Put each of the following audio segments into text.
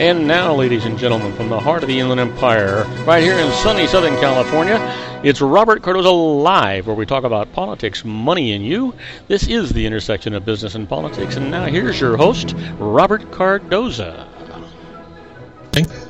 And now, ladies and gentlemen, from the heart of the Inland Empire, right here in sunny Southern California, it's Robert Cardoza Live, where we talk about politics, money, and you. This is the intersection of business and politics. And now here's your host, Robert Cardoza.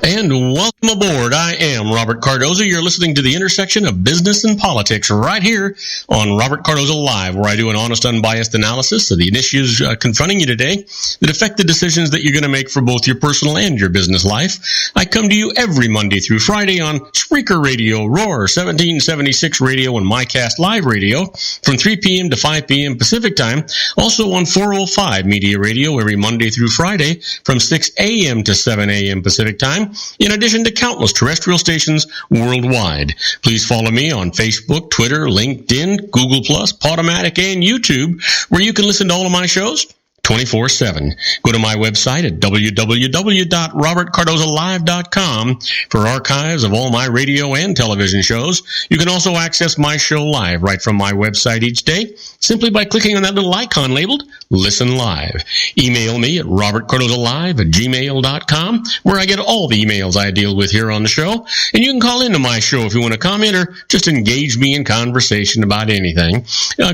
And welcome aboard. I am Robert Cardoza. You're listening to the intersection of business and politics right here on Robert Cardoza Live, where I do an honest, unbiased analysis of the issues confronting you today that affect the decisions that you're going to make for both your personal and your business life. I come to you every Monday through Friday on Spreaker Radio, Roar, 1776 Radio, and MyCast Live Radio from 3 p.m. to 5 p.m. Pacific Time. Also on 405 Media Radio every Monday through Friday from 6 a.m. to 7 a.m. Pacific Time, in addition to countless terrestrial stations worldwide. Please follow me on Facebook, Twitter, LinkedIn, Google+, Podomatic, and YouTube, where you can listen to all of my shows 24/7. Go to my website at www.robertcardozalive.com for archives of all my radio and television shows. You can also access my show live right from my website each day, simply by clicking on that little icon labeled Listen Live. Email me at robertcardozalive@gmail.com, where I get all the emails I deal with here on the show. And you can call into my show if you want to comment or just engage me in conversation about anything.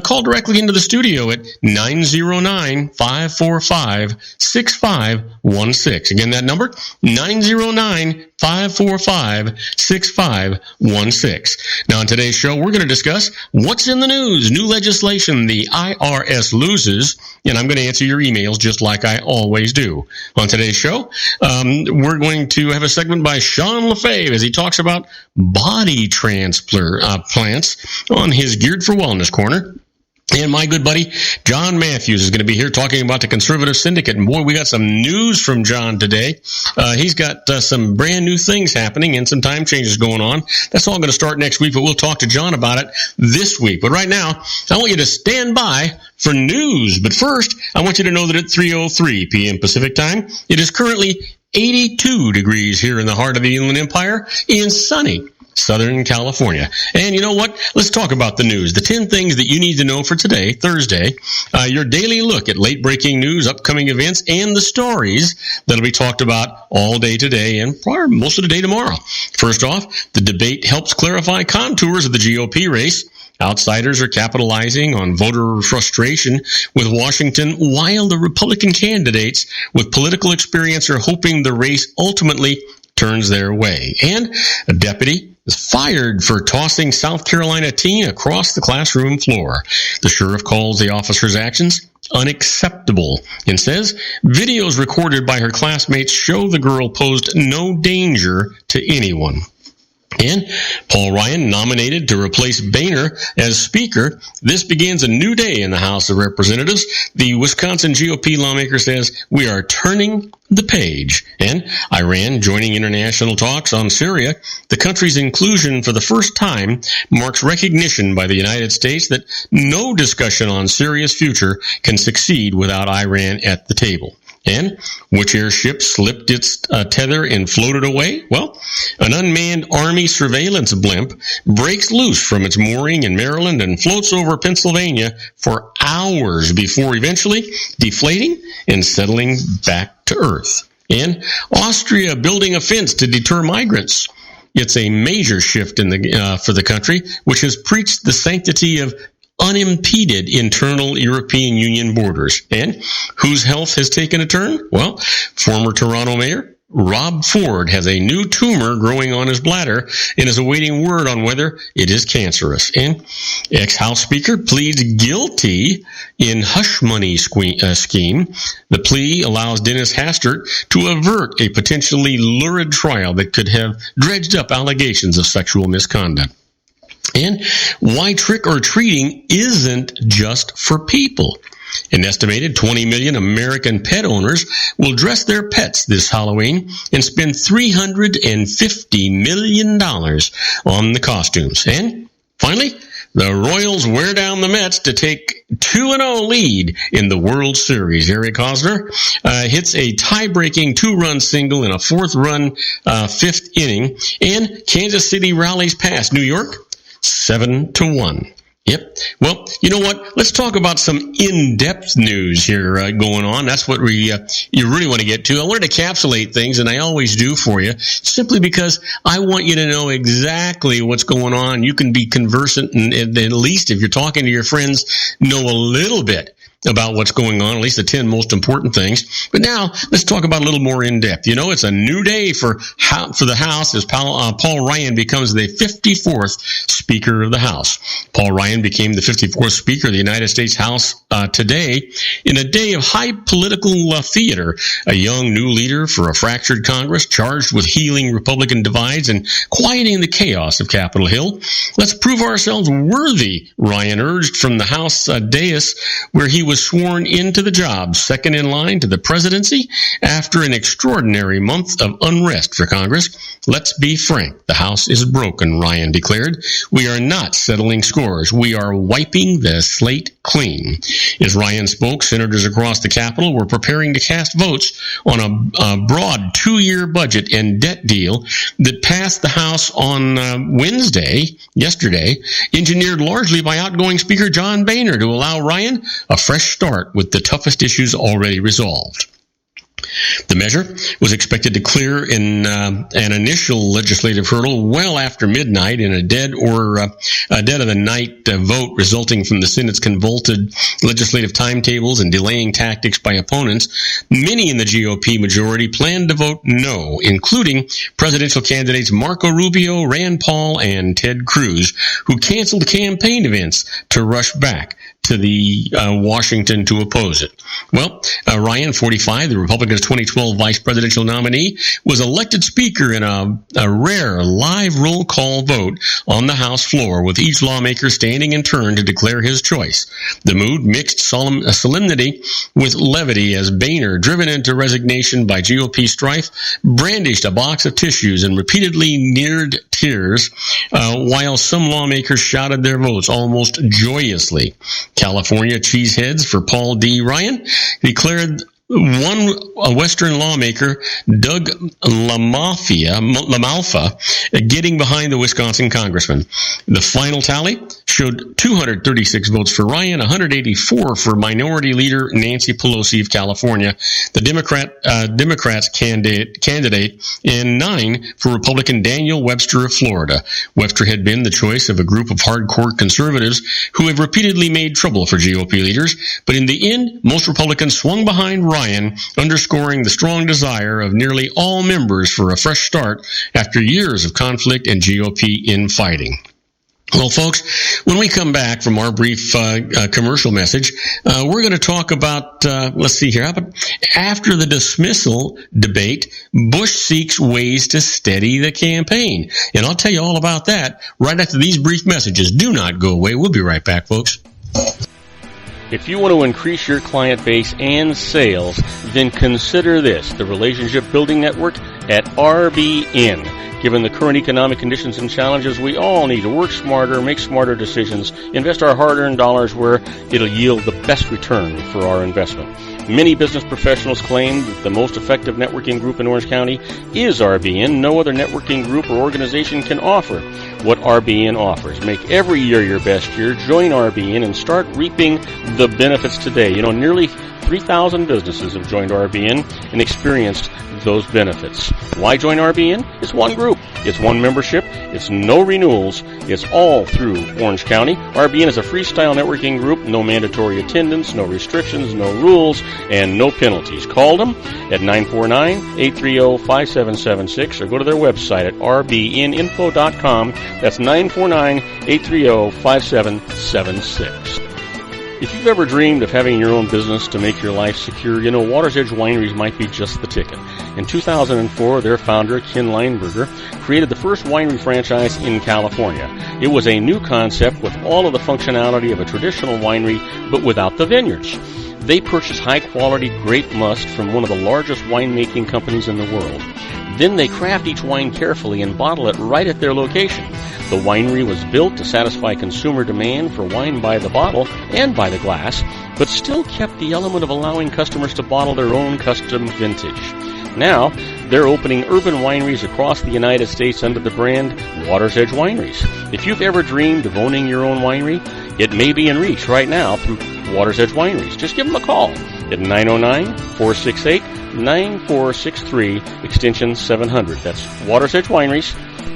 Call directly into the studio at 909-545-6516. Again, that number, 909-545-6516. Now, on today's show, we're going to discuss what's in the news, new legislation the IRS loses, and I'm going to answer your emails just like I always do. On today's show, we're going to have a segment by Sean LaFave as he talks about body transplants on his Geared for Wellness Corner. And my good buddy, John Matthews, is going to be here talking about the Conservative Syndicate. And boy, we got some news from John today. He's got some brand new things happening and some time changes going on. That's all going to start next week, but we'll talk to John about it this week. But right now, I want you to stand by for news. But first, I want you to know that at 3:03 p.m. Pacific Time, it is currently 82 degrees here in the heart of the Inland Empire in sunny Southern California. And you know what? Let's talk about the news. The 10 things that you need to know for today, Thursday. Your daily look at late-breaking news, upcoming events, and the stories that'll be talked about all day today and probably most of the day tomorrow. First off, the debate helps clarify contours of the GOP race. Outsiders are capitalizing on voter frustration with Washington, while the Republican candidates with political experience are hoping the race ultimately turns their way. And a deputy is fired for tossing South Carolina teen across the classroom floor. The sheriff calls the officer's actions unacceptable and says videos recorded by her classmates show the girl posed no danger to anyone. And Paul Ryan nominated to replace Boehner as Speaker. This begins a new day in the House of Representatives. The Wisconsin GOP lawmaker says we are turning the page. And Iran joining international talks on Syria. The country's inclusion for the first time marks recognition by the United States that no discussion on Syria's future can succeed without Iran at the table. And which airship slipped its tether and floated away? Well, an unmanned Army surveillance blimp breaks loose from its mooring in Maryland and floats over Pennsylvania for hours before eventually deflating and settling back to Earth. And Austria building a fence to deter migrants. It's a major shift in for the country, which has preached the sanctity of unimpeded internal European Union borders. And whose health has taken a turn? Well, former Toronto Mayor Rob Ford has a new tumor growing on his bladder and is awaiting word on whether it is cancerous. And ex-House Speaker pleads guilty in hush money scheme. The plea allows Dennis Hastert to avert a potentially lurid trial that could have dredged up allegations of sexual misconduct. And why trick-or-treating isn't just for people. An estimated 20 million American pet owners will dress their pets this Halloween and spend $350 million on the costumes. And finally, the Royals wear down the Mets to take 2-0 lead in the World Series. Eric Hosmer hits a tie-breaking 2-run single in a 4th-run 5th inning, and Kansas City rallies past New York 7-1. Yep. Well, you know what? Let's talk about some in-depth news here going on. That's what you really want to get to. I wanted to encapsulate things, and I always do for you, simply because I want you to know exactly what's going on. You can be conversant, and at least if you're talking to your friends, know a little bit about what's going on, at least the 10 most important things. But now let's talk about a little more in depth. You know, it's a new day for the House as Paul Ryan becomes the 54th Speaker of the House. Paul Ryan became the 54th Speaker of the United States House today in a day of high political theater. A young new leader for a fractured Congress charged with healing Republican divides and quieting the chaos of Capitol Hill. Let's prove ourselves worthy, Ryan urged from the House dais, where he was sworn into the job, second in line to the presidency after an extraordinary month of unrest for Congress. Let's be frank, the House is broken, Ryan declared. We are not settling scores. We are wiping the slate clean. As Ryan spoke, senators across the Capitol were preparing to cast votes on a broad 2-year budget and debt deal that passed the House on yesterday, engineered largely by outgoing Speaker John Boehner to allow Ryan a fresh start with the toughest issues already resolved. The measure was expected to clear in an initial legislative hurdle well after midnight in a dead of the night vote resulting from the Senate's convoluted legislative timetables and delaying tactics by opponents. Many in the GOP majority planned to vote no, including presidential candidates Marco Rubio, Rand Paul, and Ted Cruz, who canceled campaign events to rush back to the Washington to oppose it. Well, Ryan, 45, the Republicans' 2012 vice presidential nominee, was elected Speaker in a rare live roll call vote on the House floor, with each lawmaker standing in turn to declare his choice. The mood mixed solemnity with levity as Boehner, driven into resignation by GOP strife, brandished a box of tissues and repeatedly neared tears, while some lawmakers shouted their votes almost joyously. California cheeseheads for Paul D. Ryan declared one Western lawmaker, Doug LaMalfa, getting behind the Wisconsin congressman. The final tally showed 236 votes for Ryan, 184 for Minority Leader Nancy Pelosi of California, the Democrats candidate, and 9 for Republican Daniel Webster of Florida. Webster had been the choice of a group of hardcore conservatives who have repeatedly made trouble for GOP leaders, but in the end, most Republicans swung behind Ryan, underscoring the strong desire of nearly all members for a fresh start after years of conflict and GOP infighting. Well, folks, when we come back from our brief commercial message, we're going to talk about, let's see here, after the dismissal debate, Bush seeks ways to steady the campaign. And I'll tell you all about that right after these brief messages. Do not go away. We'll be right back, folks. If you want to increase your client base and sales, then consider this, the Relationship Building Network at RBN. Given the current economic conditions and challenges, we all need to work smarter, make smarter decisions, invest our hard-earned dollars where it'll yield the best return for our investment. Many business professionals claim that the most effective networking group in Orange County is RBN. No other networking group or organization can offer what RBN offers. Make every year your best year. Join RBN and start reaping the benefits today. You know, nearly 3,000 businesses have joined RBN and experienced those benefits. Why join RBN? It's one group. It's one membership. It's no renewals. It's all through Orange County. RBN is a freestyle networking group. No mandatory attendance, no restrictions, no rules, and no penalties. Call them at 949-830-5776 or go to their website at rbninfo.com. That's 949-830-5776. If you've ever dreamed of having your own business to make your life secure, you know Water's Edge Wineries might be just the ticket. In 2004, their founder, Ken Leinberger, created the first winery franchise in California. It was a new concept with all of the functionality of a traditional winery, but without the vineyards. They purchased high-quality grape must from one of the largest winemaking companies in the world. Then they craft each wine carefully and bottle it right at their location. The winery was built to satisfy consumer demand for wine by the bottle and by the glass, but still kept the element of allowing customers to bottle their own custom vintage. Now, They're opening urban wineries across the United States under the brand Water's Edge Wineries. If you've ever dreamed of owning your own winery, it may be in reach right now through Water's Edge Wineries. Just give them a call at 909-468-9463, extension 700. That's Water's Edge Wineries,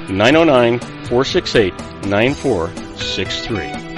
909-468-9463.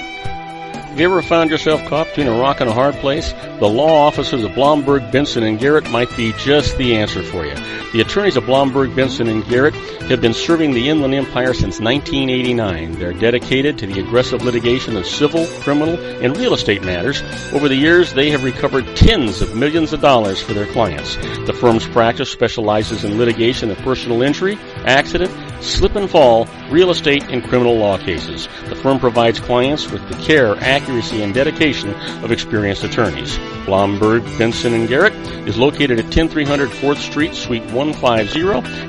Have you ever found yourself caught between a rock and a hard place? The law offices of Blomberg, Benson, and Garrett might be just the answer for you. The attorneys of Blomberg, Benson, and Garrett have been serving the Inland Empire since 1989. They're dedicated to the aggressive litigation of civil, criminal, and real estate matters. Over the years, they have recovered tens of millions of dollars for their clients. The firm's practice specializes in litigation of personal injury, accident, slip and fall, real estate, and criminal law cases. The firm provides clients with the care, accuracy, and dedication of experienced attorneys. Blomberg, Benson, and Garrett is located at 10300 4th Street, Suite 150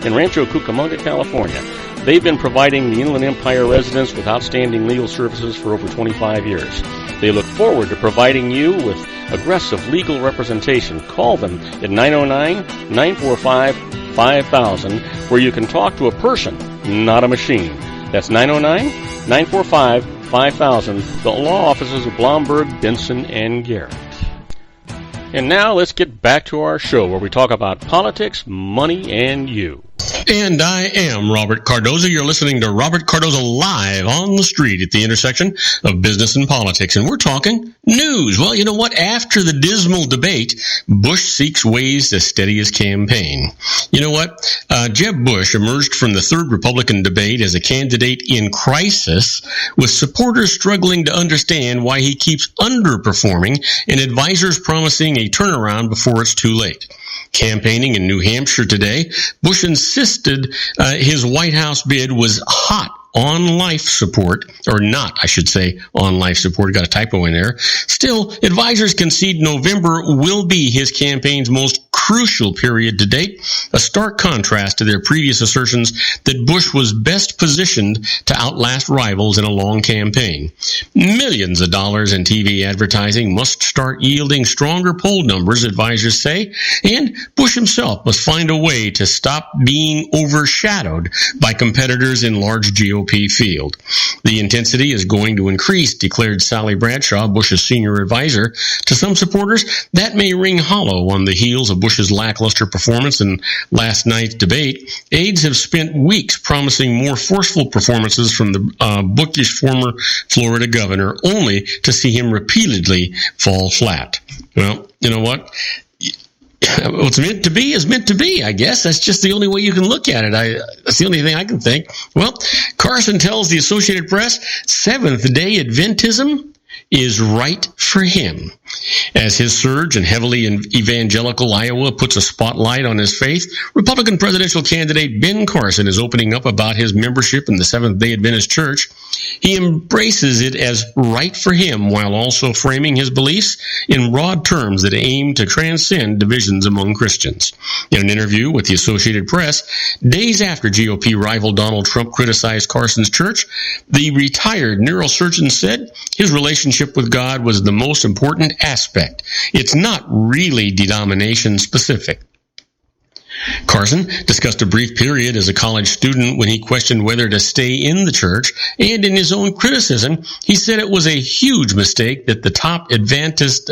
in Rancho Cucamonga, California. They've been providing the Inland Empire residents with outstanding legal services for over 25 years. They look forward to providing you with aggressive legal representation. Call them at 909-945-5000, where you can talk to a person, not a machine. That's 909-945-5000, the law offices of Blomberg, Benson, and Garrett. And now let's get back to our show where we talk about politics, money, and you. And I am Robert Cardoza. You're listening to Robert Cardoza Live on the Street at the intersection of business and politics. And we're talking news. Well, you know what? After the dismal debate, Bush seeks ways to steady his campaign. You know what? Jeb Bush emerged from the third Republican debate as a candidate in crisis, with supporters struggling to understand why he keeps underperforming and advisors promising a turnaround before it's too late. Campaigning in New Hampshire today, Bush insisted his White House bid was hot on life support, or not, I should say, on life support. Got a typo in there. Still, advisors concede November will be his campaign's most crucial period to date, a stark contrast to their previous assertions that Bush was best positioned to outlast rivals in a long campaign. Millions of dollars in TV advertising must start yielding stronger poll numbers, advisors say, and Bush himself must find a way to stop being overshadowed by competitors in large GOP field. The intensity is going to increase, declared Sally Bradshaw, Bush's senior advisor. To some supporters, that may ring hollow on the heels of Bush's lackluster performance in last night's debate. Aides have spent weeks promising more forceful performances from the bookish former Florida governor, only to see him repeatedly fall flat. Well, you know what? What's meant to be is meant to be, I guess. That's just the only way you can look at it. That's the only thing I can think. Well, Carson tells the Associated Press Seventh-day Adventism is right for him. As his surge in heavily evangelical Iowa puts a spotlight on his faith, Republican presidential candidate Ben Carson is opening up about his membership in the Seventh-day Adventist Church. He embraces it as right for him while also framing his beliefs in broad terms that aim to transcend divisions among Christians. In an interview with the Associated Press, days after GOP rival Donald Trump criticized Carson's church, the retired neurosurgeon said his relationship with God was the most important aspect. It's not really denomination specific. Carson discussed a brief period as a college student when he questioned whether to stay in the church, and in his own criticism, he said it was a huge mistake that the top Adventist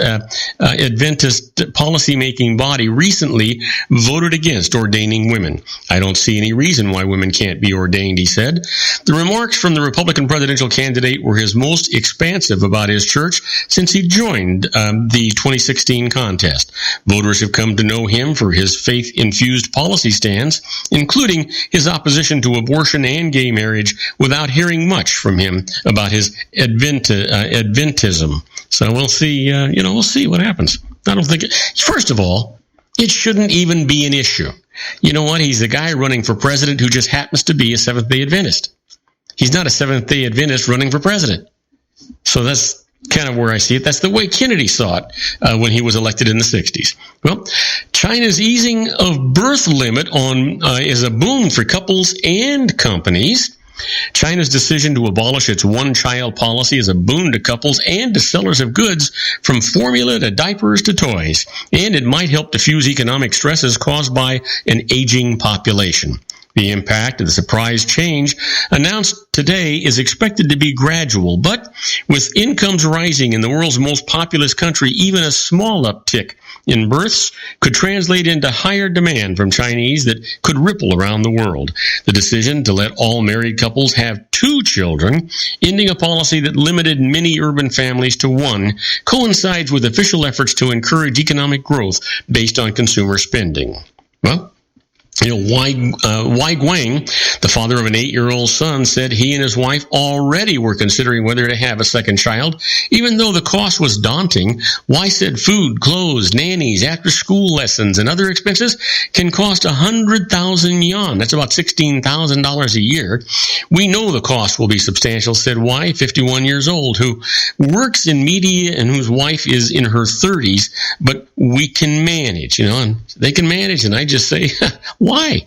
policy-making body recently voted against ordaining women. I don't see any reason why women can't be ordained, he said. The remarks from the Republican presidential candidate were his most expansive about his church since he joined the 2016 contest. Voters have come to know him for his faith-infused policy stands, including his opposition to abortion and gay marriage, without hearing much from him about his Adventism. So we'll see. We'll see what happens. I don't think. First of all, it shouldn't even be an issue. You know what? He's a guy running for president who just happens to be a Seventh-day Adventist. He's not a Seventh-day Adventist running for president. So that's kind of where I see it. That's the way Kennedy saw it when he was elected in the 60s. Well, China's easing of birth limit is a boon for couples and companies. China's decision to abolish its one-child policy is a boon to couples and to sellers of goods, from formula to diapers to toys, and it might help diffuse economic stresses caused by an aging population. The impact of the surprise change announced today is expected to be gradual, but with incomes rising in the world's most populous country, even a small uptick in births could translate into higher demand from Chinese that could ripple around the world. The decision to let all married couples have 2 children, ending a policy that limited many urban families to 1, coincides with official efforts to encourage economic growth based on consumer spending. Well, Wai Guang, the father of an 8-year-old son, said he and his wife already were considering whether to have a second child. Even though the cost was daunting, Wai said food, clothes, nannies, after-school lessons, and other expenses can cost 100,000 yuan. That's about $16,000 a year. We know the cost will be substantial, said Wai, 51 years old, who works in media and whose wife is in her 30s, but we can manage, and they can manage, and I just say, why?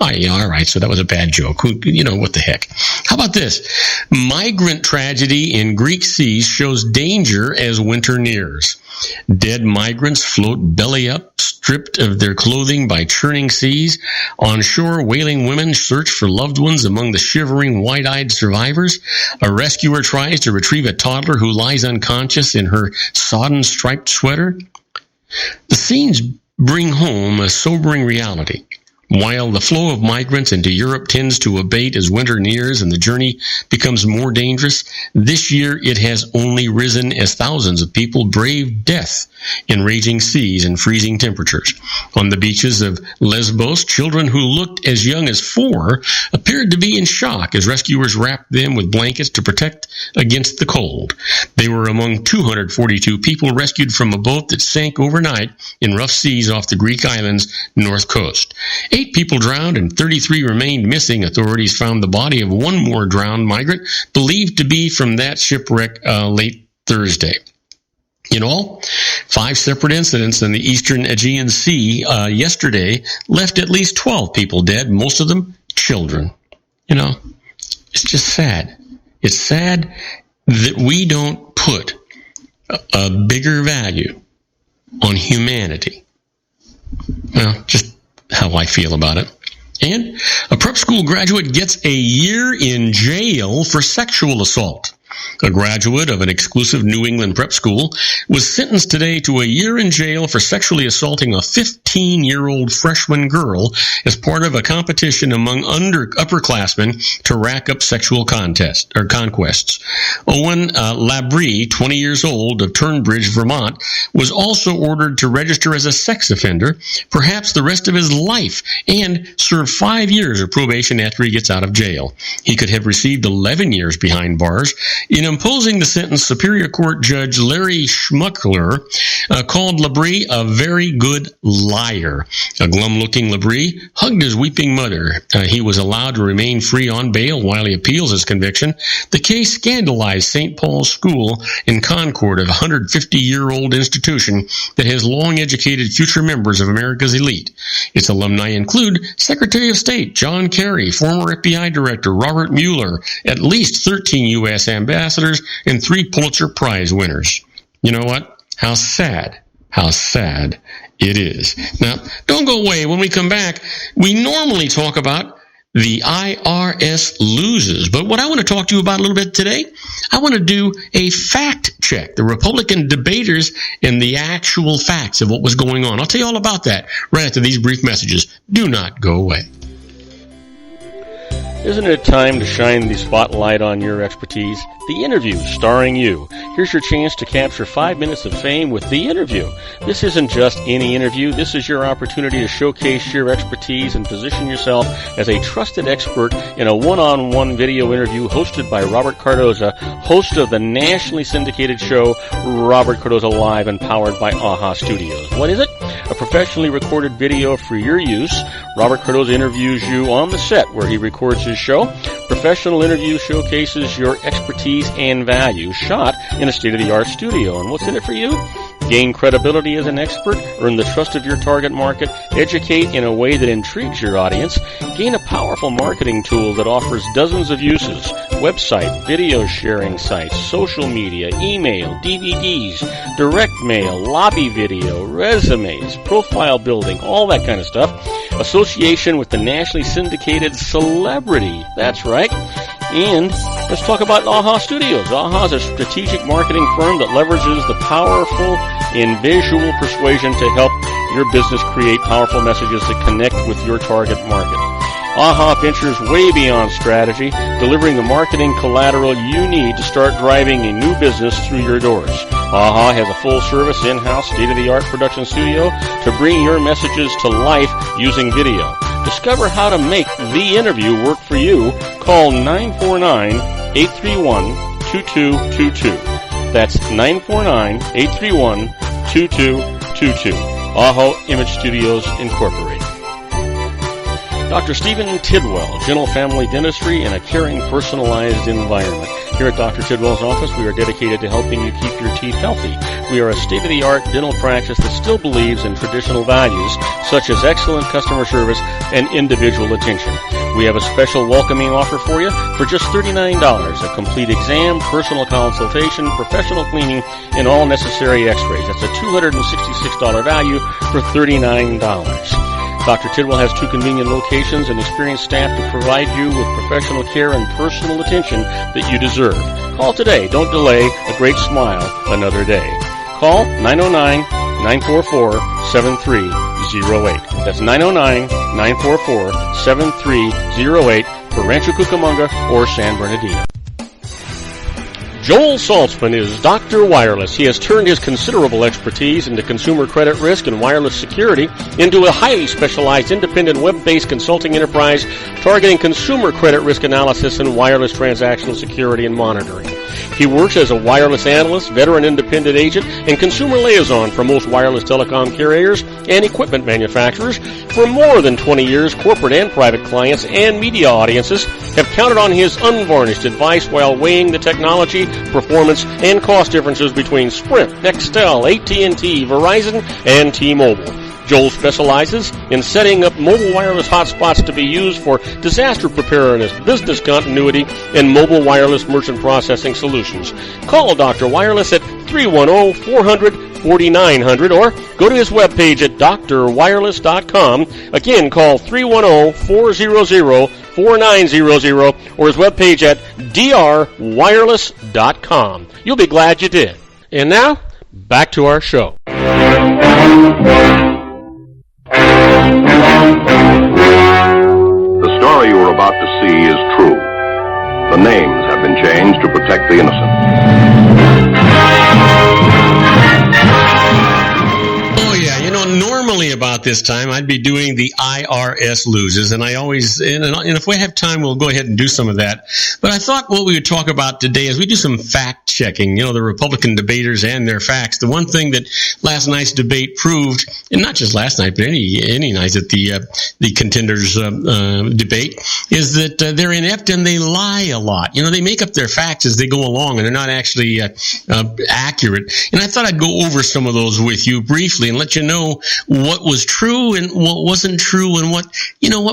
All right, so that was a bad joke. What the heck? How about this? Migrant tragedy in Greek seas shows danger as winter nears. Dead migrants float belly up, stripped of their clothing by churning seas. On shore, wailing women search for loved ones among the shivering, wide-eyed survivors. A rescuer tries to retrieve a toddler who lies unconscious in her sodden striped sweater. The scenes bring home a sobering reality. While the flow of migrants into Europe tends to abate as winter nears and the journey becomes more dangerous, this year it has only risen as thousands of people brave death in raging seas and freezing temperatures. On the beaches of Lesbos, children who looked as young as 4 appeared to be in shock as rescuers wrapped them with blankets to protect against the cold. They were among 242 people rescued from a boat that sank overnight in rough seas off the Greek island's north coast. 8 people drowned and 33 remained missing. Authorities found the body of one more drowned migrant, believed to be from that shipwreck late Thursday. In all, 5 separate incidents in the eastern Aegean Sea yesterday left at least 12 people dead, most of them children. It's just sad. It's sad that we don't put a bigger value on humanity. Well, just how I feel about it. And a prep school graduate gets a year in jail for sexual assault. A graduate of an exclusive New England prep school was sentenced today to a year in jail for sexually assaulting a 15-year-old freshman girl as part of a competition among upperclassmen to rack up sexual conquests. Owen Labrie, 20 years old, of Turnbridge, Vermont, was also ordered to register as a sex offender, perhaps the rest of his life, and serve 5 years of probation after he gets out of jail. He could have received 11 years behind bars. In imposing the sentence, Superior Court Judge Larry Schmuckler called Labrie a very good liar. A glum-looking Labrie hugged his weeping mother. He was allowed to remain free on bail while he appeals his conviction. The case scandalized St. Paul's School in Concord, a 150-year-old institution that has long educated future members of America's elite. Its alumni include Secretary of State John Kerry, former FBI Director Robert Mueller, at least 13 U.S. ambassadors, and 3 Pulitzer Prize winners. You know what? How sad it is. Now, don't go away. When we come back, we normally talk about the IRS loses. But what I want to talk to you about a little bit today, I want to do a fact check, the Republican debaters and the actual facts of what was going on. I'll tell you all about that right after these brief messages. Do not go away. Isn't it time to shine the spotlight on your expertise? The Interview, starring you. Here's your chance to capture 5 minutes of fame with The Interview. This isn't just any interview. This is your opportunity to showcase your expertise and position yourself as a trusted expert in a one-on-one video interview hosted by Robert Cardoza, host of the nationally syndicated show Robert Cardoza Live and powered by AHA Studios. What is it? A professionally recorded video for your use. Robert Cardoza interviews you on the set where he records his show. Professional interview showcases your expertise and value, shot in a state-of-the-art studio. And what's in it for you? Gain credibility as an expert, earn the trust of your target market, educate in a way that intrigues your audience, gain a powerful marketing tool that offers dozens of uses, website, video sharing sites, social media, email, DVDs, direct mail, lobby video, resumes, profile building, all that kind of stuff. Association with the nationally syndicated celebrity. That's right. And let's talk about AHA Studios. AHA is a strategic marketing firm that leverages the powerful and visual persuasion to help your business create powerful messages that connect with your target market. AHA ventures way beyond strategy, delivering the marketing collateral you need to start driving a new business through your doors. AHA has a full-service, in-house, state-of-the-art production studio to bring your messages to life using video. Discover how to make the interview work for you. Call 949-831-2222. That's 949-831-2222. AHA Image Studios, Incorporated. Dr. Stephen Tidwell, Gentle Family Dentistry in a caring, personalized environment. Here at Dr. Tidwell's office, we are dedicated to helping you keep your teeth healthy. We are a state-of-the-art dental practice that still believes in traditional values, such as excellent customer service and individual attention. We have a special welcoming offer for you for just $39, a complete exam, personal consultation, professional cleaning, and all necessary x-rays. That's a $266 value for $39. Dr. Tidwell has 2 convenient locations and experienced staff to provide you with professional care and personal attention that you deserve. Call today. Don't delay. A great smile another day. Call 909-944-7308. That's 909-944-7308 for Rancho Cucamonga or San Bernardino. Joel Saltzman is Dr. Wireless. He has turned his considerable expertise into consumer credit risk and wireless security into a highly specialized independent web-based consulting enterprise targeting consumer credit risk analysis and wireless transactional security and monitoring. He works as a wireless analyst, veteran independent agent, and consumer liaison for most wireless telecom carriers and equipment manufacturers. For more than 20 years, corporate and private clients and media audiences have counted on his unvarnished advice while weighing the technology, performance, and cost differences between Sprint, Nextel, AT&T, Verizon, and T-Mobile. Joel specializes in setting up mobile wireless hotspots to be used for disaster preparedness, business continuity, and mobile wireless merchant processing solutions. Call Dr. Wireless at 310-400-4900 or go to his webpage at drwireless.com. Again, call 310-400-4900 or his webpage at drwireless.com. You'll be glad you did. And now, back to our show. The story you are about to see is true. The names have been changed to protect the innocent. Oh, yeah. Normally about this time, I'd be doing the IRS loses, and I always, and if we have time, we'll go ahead and do some of that. But I thought what we would talk about today is we do some fact checking, the Republican debaters and their facts. The one thing that last night's debate proved, and not just last night, but any night at the contenders debate, is that they're inept and they lie a lot. They make up their facts as they go along, and they're not actually accurate. And I thought I'd go over some of those with you briefly and let you know what was true and what wasn't true and what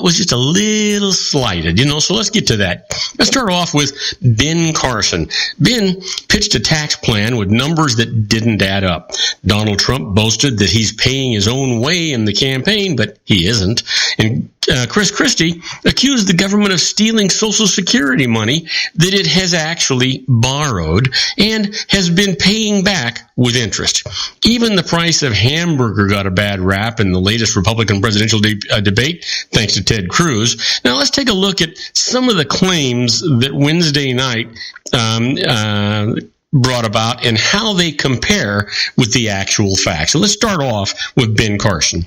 was just a little slighted, So let's get to that. Let's start off with Ben Carson. Ben pitched a tax plan with numbers that didn't add up. Donald Trump boasted that he's paying his own way in the campaign, but he isn't. And Chris Christie accused the government of stealing Social Security money that it has actually borrowed and has been paying back with interest. Even the price of hamburger got a bad rap in the latest Republican presidential debate, thanks to Ted Cruz. Now let's take a look at some of the claims that Wednesday night brought about and how they compare with the actual facts. So let's start off with Ben Carson.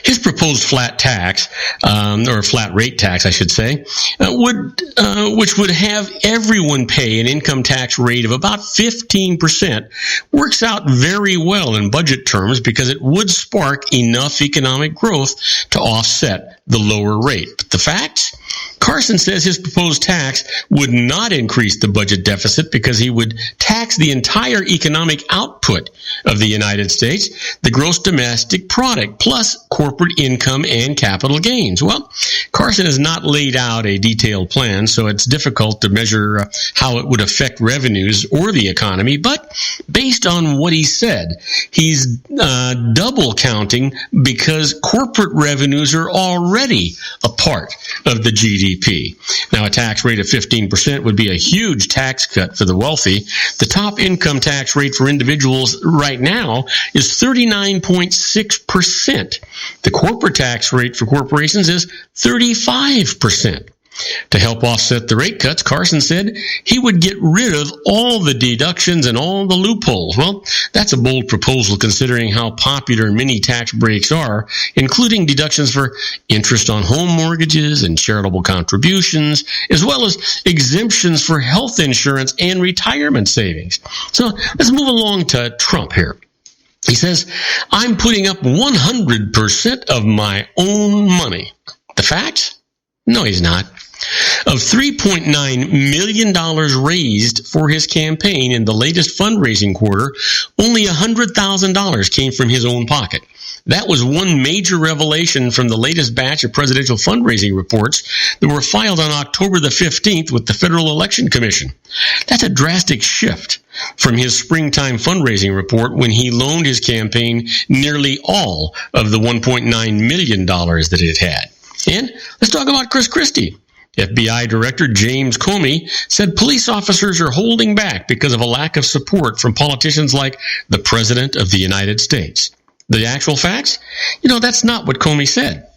His proposed flat tax, or flat rate tax, I should say, which would have everyone pay an income tax rate of about 15%, works out very well in budget terms because it would spark enough economic growth to offset the lower rate. But the facts? Carson says his proposed tax would not increase the budget deficit because he would tax the entire economic output of the United States, the gross domestic product, plus corporate income and capital gains. Well, Carson has not laid out a detailed plan, so it's difficult to measure how it would affect revenues or the economy, but based on what he said, he's double counting because corporate revenues are already a part of the GDP. Now, a tax rate of 15% would be a huge tax cut for the wealthy. The top income tax rate for individuals right now is 39.6%. The corporate tax rate for corporations is 35%. To help offset the rate cuts, Carson said he would get rid of all the deductions and all the loopholes. Well, that's a bold proposal considering how popular many tax breaks are, including deductions for interest on home mortgages and charitable contributions, as well as exemptions for health insurance and retirement savings. So let's move along to Trump here. He says, I'm putting up 100% of my own money. The facts? No, he's not. Of $3.9 million raised for his campaign in the latest fundraising quarter, only $100,000 came from his own pocket. That was one major revelation from the latest batch of presidential fundraising reports that were filed on October the 15th with the Federal Election Commission. That's a drastic shift from his springtime fundraising report when he loaned his campaign nearly all of the $1.9 million that it had. And let's talk about Chris Christie. FBI Director James Comey said police officers are holding back because of a lack of support from politicians like the President of the United States. The actual facts? That's not what Comey said.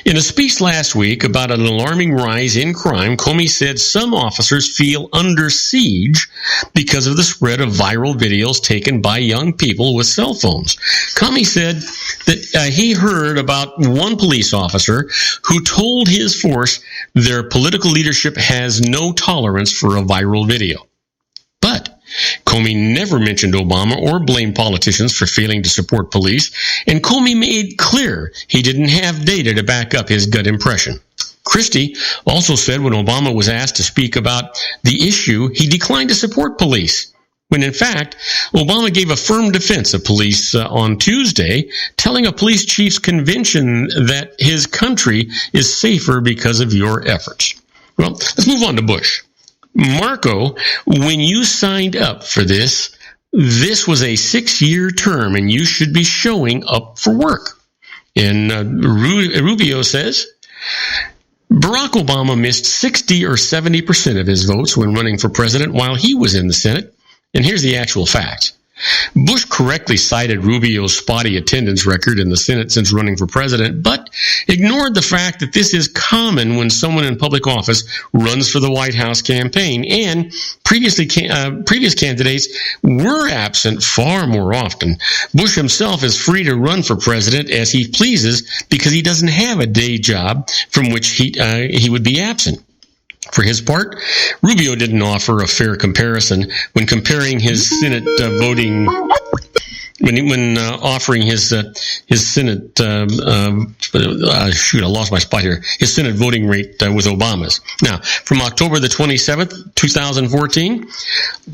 In a speech last week about an alarming rise in crime, Comey said some officers feel under siege because of the spread of viral videos taken by young people with cell phones. Comey said that he heard about one police officer who told his force their political leadership has no tolerance for a viral video. But Comey never mentioned Obama or blamed politicians for failing to support police, and Comey made clear he didn't have data to back up his gut impression. Christie also said when Obama was asked to speak about the issue, he declined to support police, when in fact, Obama gave a firm defense of police on Tuesday, telling a police chief's convention that his country is safer because of your efforts. Well, let's move on to Bush. Marco, when you signed up for this was a 6-year term, and you should be showing up for work. And Rubio says, Barack Obama missed 60 or 70% of his votes when running for president while he was in the Senate. And here's the actual facts. Bush correctly cited Rubio's spotty attendance record in the Senate since running for president, but ignored the fact that this is common when someone in public office runs for the White House campaign, and previous candidates were absent far more often. Bush himself is free to run for president as he pleases because he doesn't have a day job from which he would be absent. For his part, Rubio didn't offer a fair comparison when comparing his Senate voting. When offering his Senate, I lost my spot here. His Senate voting rate with Obama's. Now, from October the 27th, 2014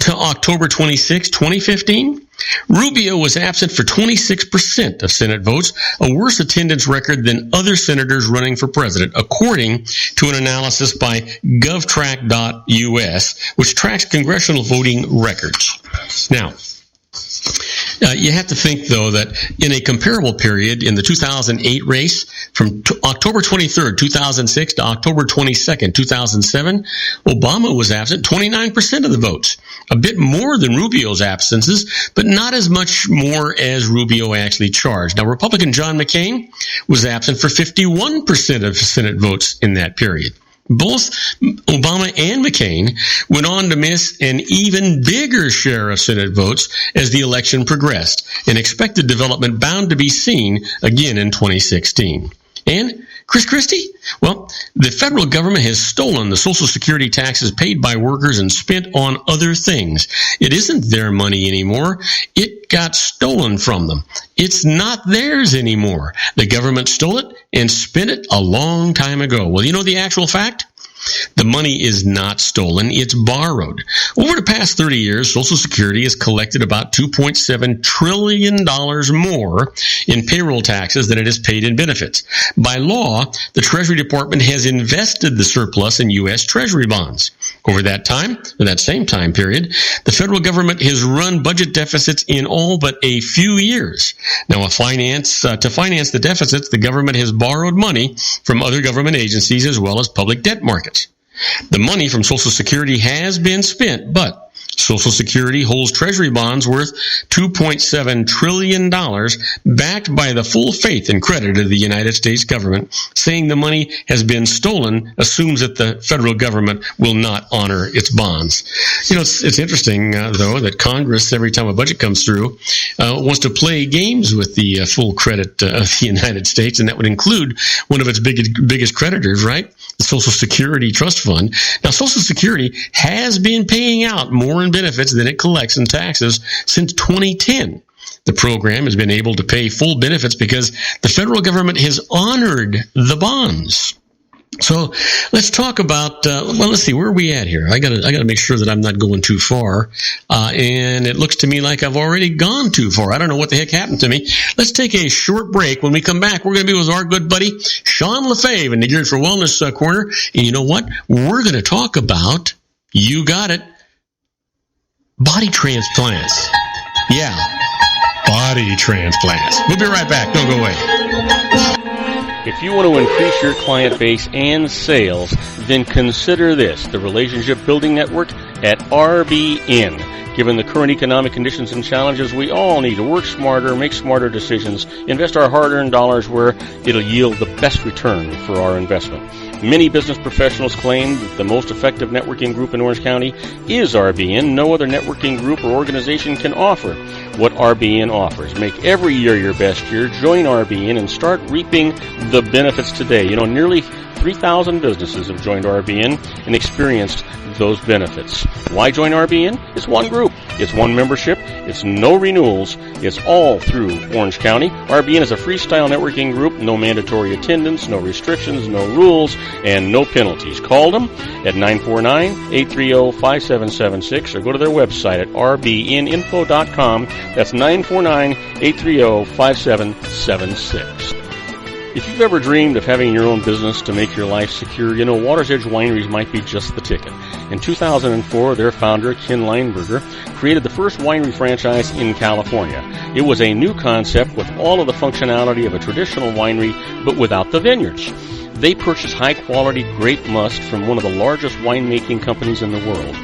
to October 26, 2015, Rubio was absent for 26% of Senate votes, a worse attendance record than other senators running for president, according to an analysis by GovTrack.us, which tracks congressional voting records. Now, you have to think, though, that in a comparable period in the 2008 race, from October 23rd, 2006 to October 22nd, 2007, Obama was absent 29% of the votes, a bit more than Rubio's absences, but not as much more as Rubio actually charged. Now, Republican John McCain was absent for 51% of Senate votes in that period. Both Obama and McCain went on to miss an even bigger share of Senate votes as the election progressed, an expected development bound to be seen again in 2016. And Chris Christie? Well, the federal government has stolen the Social Security taxes paid by workers and spent on other things. It isn't their money anymore. It got stolen from them. It's not theirs anymore. The government stole it and spent it a long time ago. Well, you know the actual fact? The money is not stolen, it's borrowed. Over the past 30 years, Social Security has collected about $2.7 trillion more in payroll taxes than it has paid in benefits. By law, the Treasury Department has invested the surplus in U.S. Treasury bonds. Over that time, in that same time period, the federal government has run budget deficits in all but a few years. Now, to finance the deficits, the government has borrowed money from other government agencies as well as public debt markets. The money from Social Security has been spent, but Social Security holds Treasury bonds worth $2.7 trillion, backed by the full faith and credit of the United States government. Saying the money has been stolen assumes that the federal government will not honor its bonds. You know, it's interesting, though, that Congress, every time a budget comes through, wants to play games with the full credit of the United States, and that would include one of its biggest creditors, right? The Social Security Trust Fund. Now, Social Security has been paying out more in benefits than it collects in taxes since 2010. The program has been able to pay full benefits because the federal government has honored the bonds. So let's talk about, let's see, where are we at here? I gotta make sure that I'm not going too far. And it looks to me like I've already gone too far. I don't know what the heck happened to me. Let's take a short break. When we come back, we're going to be with our good buddy, Sean LaFave in the Geared for Wellness Corner. And you know what? We're going to talk about, you got it, body transplants. Yeah, body transplants. We'll be right back. Don't go away. If you want to increase your client base and sales, then consider this, the Relationship Building Network at RBN. Given the current economic conditions and challenges, we all need to work smarter, make smarter decisions, invest our hard-earned dollars where it'll yield the best return for our investment. Many business professionals claim that the most effective networking group in Orange County is RBN. No other networking group or organization can offer what RBN offers. Make every year your best year. Join RBN and start reaping the benefits today. You know, nearly 3,000 businesses have joined RBN and experienced those benefits. Why join RBN? It's one group. It's one membership. It's no renewals. It's all through Orange County. RBN is a freestyle networking group. No mandatory attendance, no restrictions, no rules, and no penalties. Call them at 949-830-5776 or go to their website at rbninfo.com. That's 949-830-5776. If you've ever dreamed of having your own business to make your life secure, you know Water's Edge Wineries might be just the ticket. In 2004, their founder, Ken Lineberger, created the first winery franchise in California. It was a new concept with all of the functionality of a traditional winery, but without the vineyards. They purchased high-quality grape must from one of the largest winemaking companies in the world.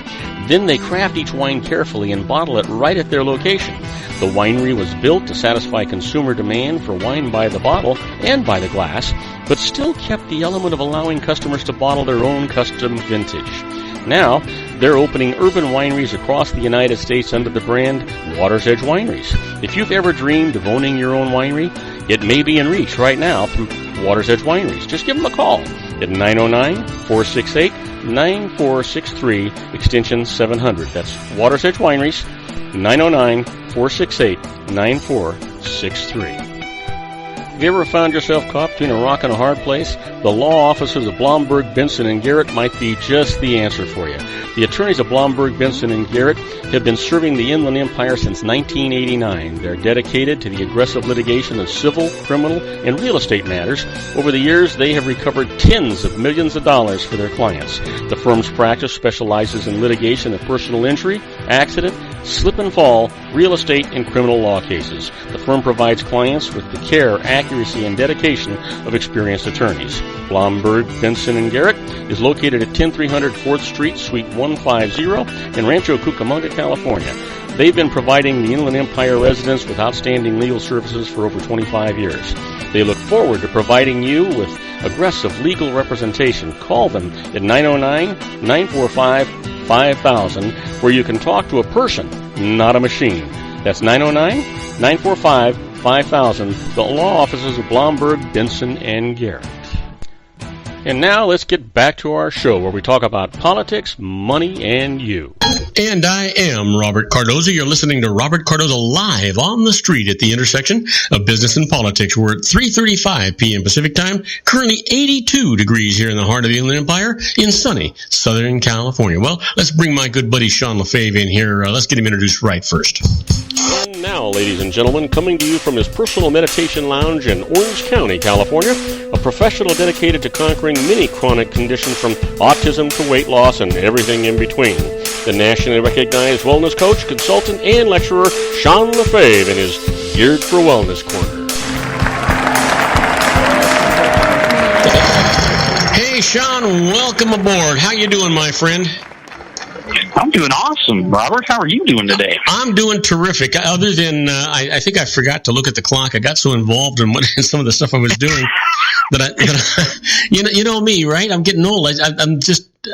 Then they craft each wine carefully and bottle it right at their location. The winery was built to satisfy consumer demand for wine by the bottle and by the glass, but still kept the element of allowing customers to bottle their own custom vintage. Now, they're opening urban wineries across the United States under the brand Water's Edge Wineries. If you've ever dreamed of owning your own winery, it may be in reach right now through Water's Edge Wineries. Just give them a call at 909-468-9463, extension 700. That's Water's Edge Wineries, 909-468-9463. Have you ever found yourself caught between a rock and a hard place? The law offices of Blomberg, Benson, and Garrett might be just the answer for you. The attorneys of Blomberg, Benson, and Garrett have been serving the Inland Empire since 1989. They're dedicated to the aggressive litigation of civil, criminal, and real estate matters. Over the years, they have recovered tens of millions of dollars for their clients. The firm's practice specializes in litigation of personal injury, accident, slip and fall, real estate, and criminal law cases. The firm provides clients with the care, accuracy, and dedication of experienced attorneys. Blomberg, Benson, and Garrett is located at 10300 4th Street, Suite 150 in Rancho Cucamonga, California. They've been providing the Inland Empire residents with outstanding legal services for over 25 years. They look forward to providing you with aggressive legal representation. Call them at 909-945-5000, where you can talk to a person, not a machine. That's 909-945-5000, the law offices of Blomberg, Benson, and Garrett. And now let's get back to our show where we talk about politics, money, and you. And I am Robert Cardoza. You're listening to Robert Cardoza live on the street at the intersection of business and politics. We're at 3:35 p.m. Pacific time, currently 82 degrees here in the heart of the Inland Empire in sunny Southern California. Well, let's bring my good buddy Sean LaFave in here. Let's get him introduced right first. And now, ladies and gentlemen, coming to you from his personal meditation lounge in Orange County, California, a professional dedicated to conquering many chronic conditions from autism to weight loss and everything in between. The nationally recognized wellness coach, consultant, and lecturer, Sean LaFave, in his Geared for Wellness Corner. Hey, Sean, welcome aboard. How you doing, my friend? I'm doing awesome, Robert. How are you doing today? I'm doing terrific. Other than, I think I forgot to look at the clock. I got so involved in some of the stuff I was doing that you know me, right? I'm getting old.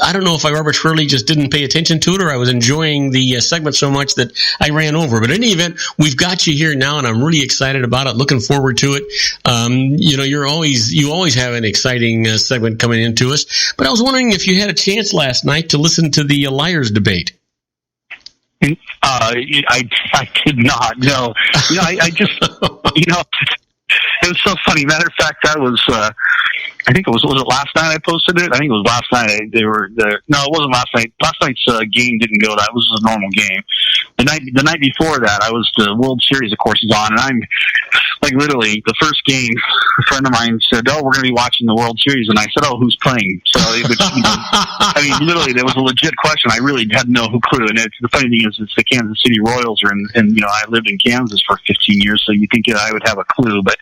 I don't know if I arbitrarily just didn't pay attention to it or I was enjoying the segment so much that I ran over. But in any event, we've got you here now, and I'm really excited about it, looking forward to it. You always have an exciting segment coming into us. But I was wondering if you had a chance last night to listen to the liars debate. I did not. No. I just, it was so funny. Matter of fact, I think it was it last night I posted it? I think it was last night. No, it wasn't last night. Last night's game didn't go. That was a normal game. The night before that, the World Series, of course, is on, and I'm like literally the first game. A friend of mine said, "Oh, we're going to be watching the World Series," and I said, "Oh, who's playing?" So, I mean, literally, there was a legit question. I really had no clue. And the funny thing is, it's the Kansas City Royals, and I lived in Kansas for 15 years, so you think I would have a clue, but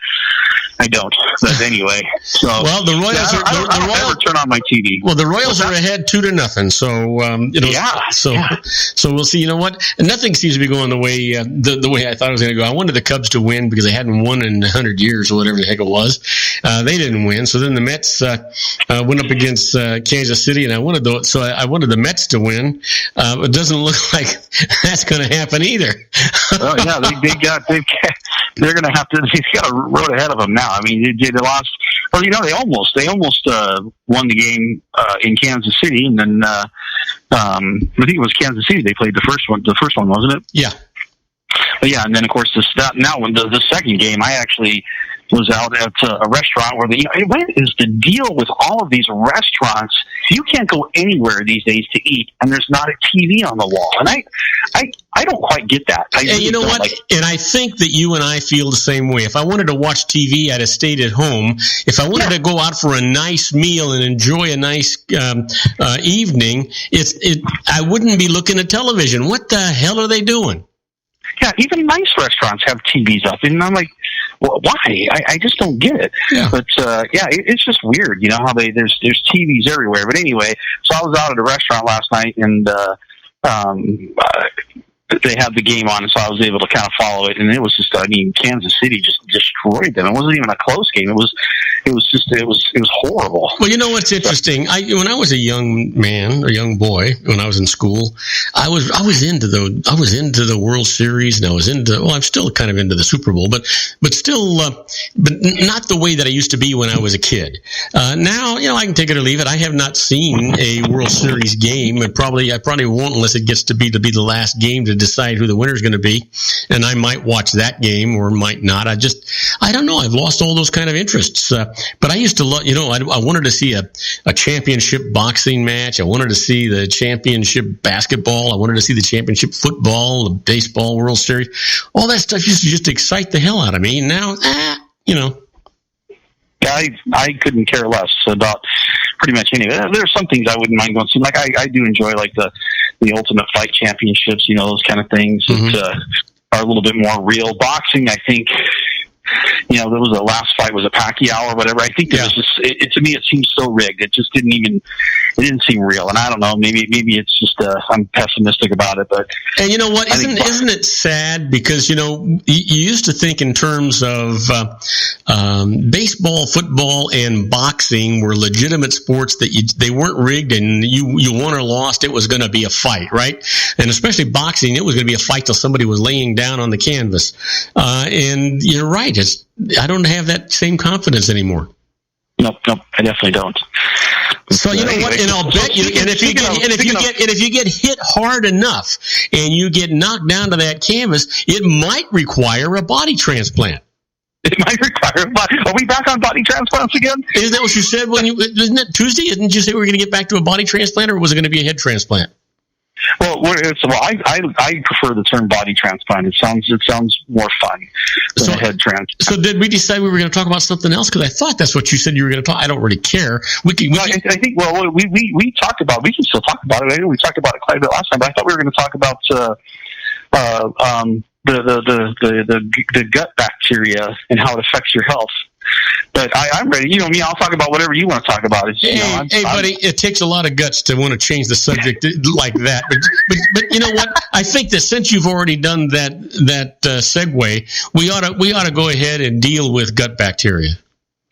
I don't. But anyway, so well, the Royals I don't ever turn on my TV. Well, the Royals are ahead 2-0. So So we'll see. You know what? And nothing seems to be going the way I thought it was going to go. I wanted the Cubs to win because they hadn't won in 100 years or whatever the heck it was. They didn't win. So then the Mets went up against Kansas City, and I wanted the Mets to win. It doesn't look like that's going to happen either. Oh yeah, they're going to have to. They've got a road ahead of them now. I mean, they lost. Well, they almost won the game in Kansas City, and then I think it was Kansas City they played the first one. The first one, wasn't it? Yeah. But yeah, and then of course the second game, I actually was out at a restaurant where what is the deal with all of these restaurants? You can't go anywhere these days to eat, and there's not a TV on the wall. And I don't quite get that. And you know what? And I think that you and I feel the same way. If I wanted to watch TV, I'd have stayed at home. If I wanted to go out for a nice meal and enjoy a nice evening, I wouldn't be looking at television. What the hell are they doing? Yeah, even nice restaurants have TVs up, and I'm like, well, why? I just don't get it. Yeah. But it's just weird, how there's TVs everywhere. But anyway, so I was out at a restaurant last night, and they had the game on, and so I was able to kind of follow it. And it was just, Kansas City just destroyed them. It wasn't even a close game. It was horrible. Well, you know what's interesting? When I was a young man or young boy, when I was in school, I was into the World Series, and I'm still kind of into the Super Bowl, but still, but not the way that I used to be when I was a kid. Now, I can take it or leave it. I have not seen a World Series game, and I probably won't unless it gets to be the last game to decide who the winner is going to be, and I might watch that game or might not. I don't know. I've lost all those kind of interests. But I used to love, I wanted to see a championship boxing match. I wanted to see the championship basketball. I wanted to see the championship football, the baseball World Series. All that stuff used to just excite the hell out of me. And now, Yeah, I couldn't care less about pretty much any of it. There are some things I wouldn't mind going to see. Like I do enjoy like the Ultimate Fight Championships, those kind of things that are a little bit more real. Boxing, I think, there was the last fight was a Pacquiao or whatever. I think it was just, to me, it seems so rigged. It just didn't seem real. And I don't know, maybe it's just, I'm pessimistic about it, but. And you know what? Isn't it sad? Because, you used to think in terms of, baseball, football, and boxing were legitimate sports that they weren't rigged, and you won or lost, it was going to be a fight, right? And especially boxing, it was going to be a fight till somebody was laying down on the canvas. And you're right. I don't have that same confidence anymore. Nope, I definitely don't. So you know what? And I'll bet you. And if you get hit hard enough, and you get knocked down to that canvas, it might require a body transplant. It might require a body. Are we back on body transplants again? Isn't that what you said isn't it Tuesday? Didn't you say we were going to get back to a body transplant, or was it going to be a head transplant? Well, I prefer the term body transplant. It sounds more fun than a head transplant. So did we decide we were going to talk about something else? Because I thought that's what you said you were going to talk. I don't really care. I think. Well, we talked about. We can still talk about it. I know we talked about it quite a bit last time, but I thought we were going to talk about the gut bacteria and how it affects your health. But I'm ready. You know me. I'll talk about whatever you want to talk about. Hey, buddy, it takes a lot of guts to want to change the subject like that. But you know what? I think that since you've already done that segue, we ought to go ahead and deal with gut bacteria.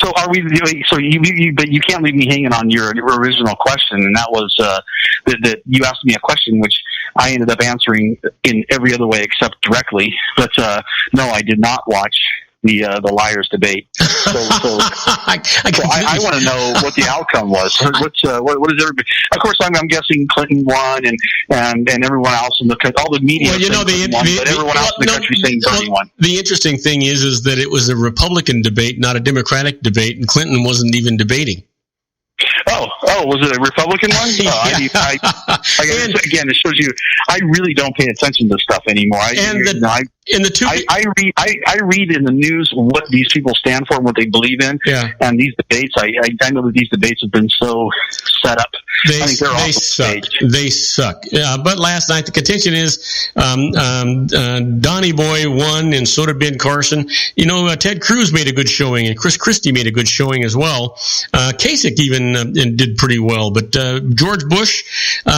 So are we? So but you can't leave me hanging on your original question, and that was that you asked me a question which I ended up answering in every other way except directly. But no, I did not watch the Liars debate. So I want to know what the outcome was. What is everybody? Of course, I'm guessing Clinton won, and everyone else in all the media. Well, you know, but everyone else in the country saying Bernie won. The interesting thing is that it was a Republican debate, not a Democratic debate, and Clinton wasn't even debating. Oh, was it a Republican one? Again, it shows you I really don't pay attention to stuff anymore. I read in the news what these people stand for and what they believe in. Yeah. And these debates, I know that these debates have been so set up. I think they suck. They suck. But last night the contention is Donnie Boy won, and so did Ben Carson. You know, Ted Cruz made a good showing, and Chris Christie made a good showing as well. Kasich even did pretty well, but George Bush,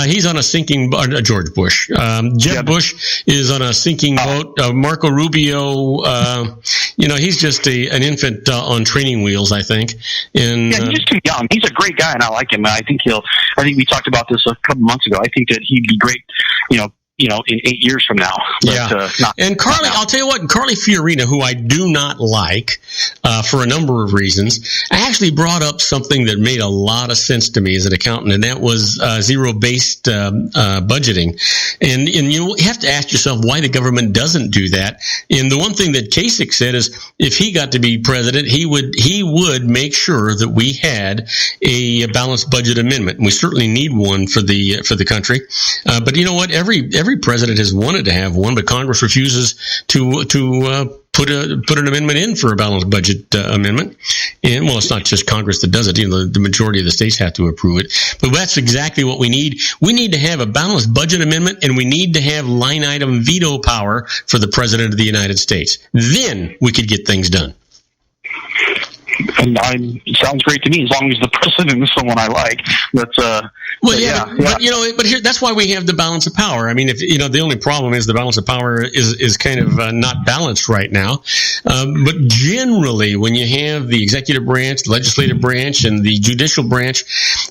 he's on a sinking. George Bush, Jeb Bush is on a sinking boat. Marco Rubio, he's just an infant on training wheels, I think. And he's just too young. He's a great guy, and I like him. I think we talked about this a couple months ago. I think that he'd be great, in 8 years from now. But, and Carly, I'll tell you what, Carly Fiorina, who I do not like for a number of reasons, I actually brought up something that made a lot of sense to me as an accountant, and that was zero-based budgeting. And you have to ask yourself why the government doesn't do that. And the one thing that Kasich said is if he got to be president, he would make sure that we had a balanced budget amendment. And we certainly need one for the country. But you know what? Every president has wanted to have one, but Congress refuses to put an amendment in for a balanced budget amendment. And well, it's not just Congress that does it. The majority of the states have to approve it. But that's exactly what we need. We need to have a balanced budget amendment, and we need to have line item veto power for the president of the United States. Then we could get things done. And it sounds great to me, as long as the president is someone I like. But here that's why we have the balance of power. I mean, the only problem is the balance of power is kind of not balanced right now. But generally, when you have the executive branch, the legislative branch, and the judicial branch,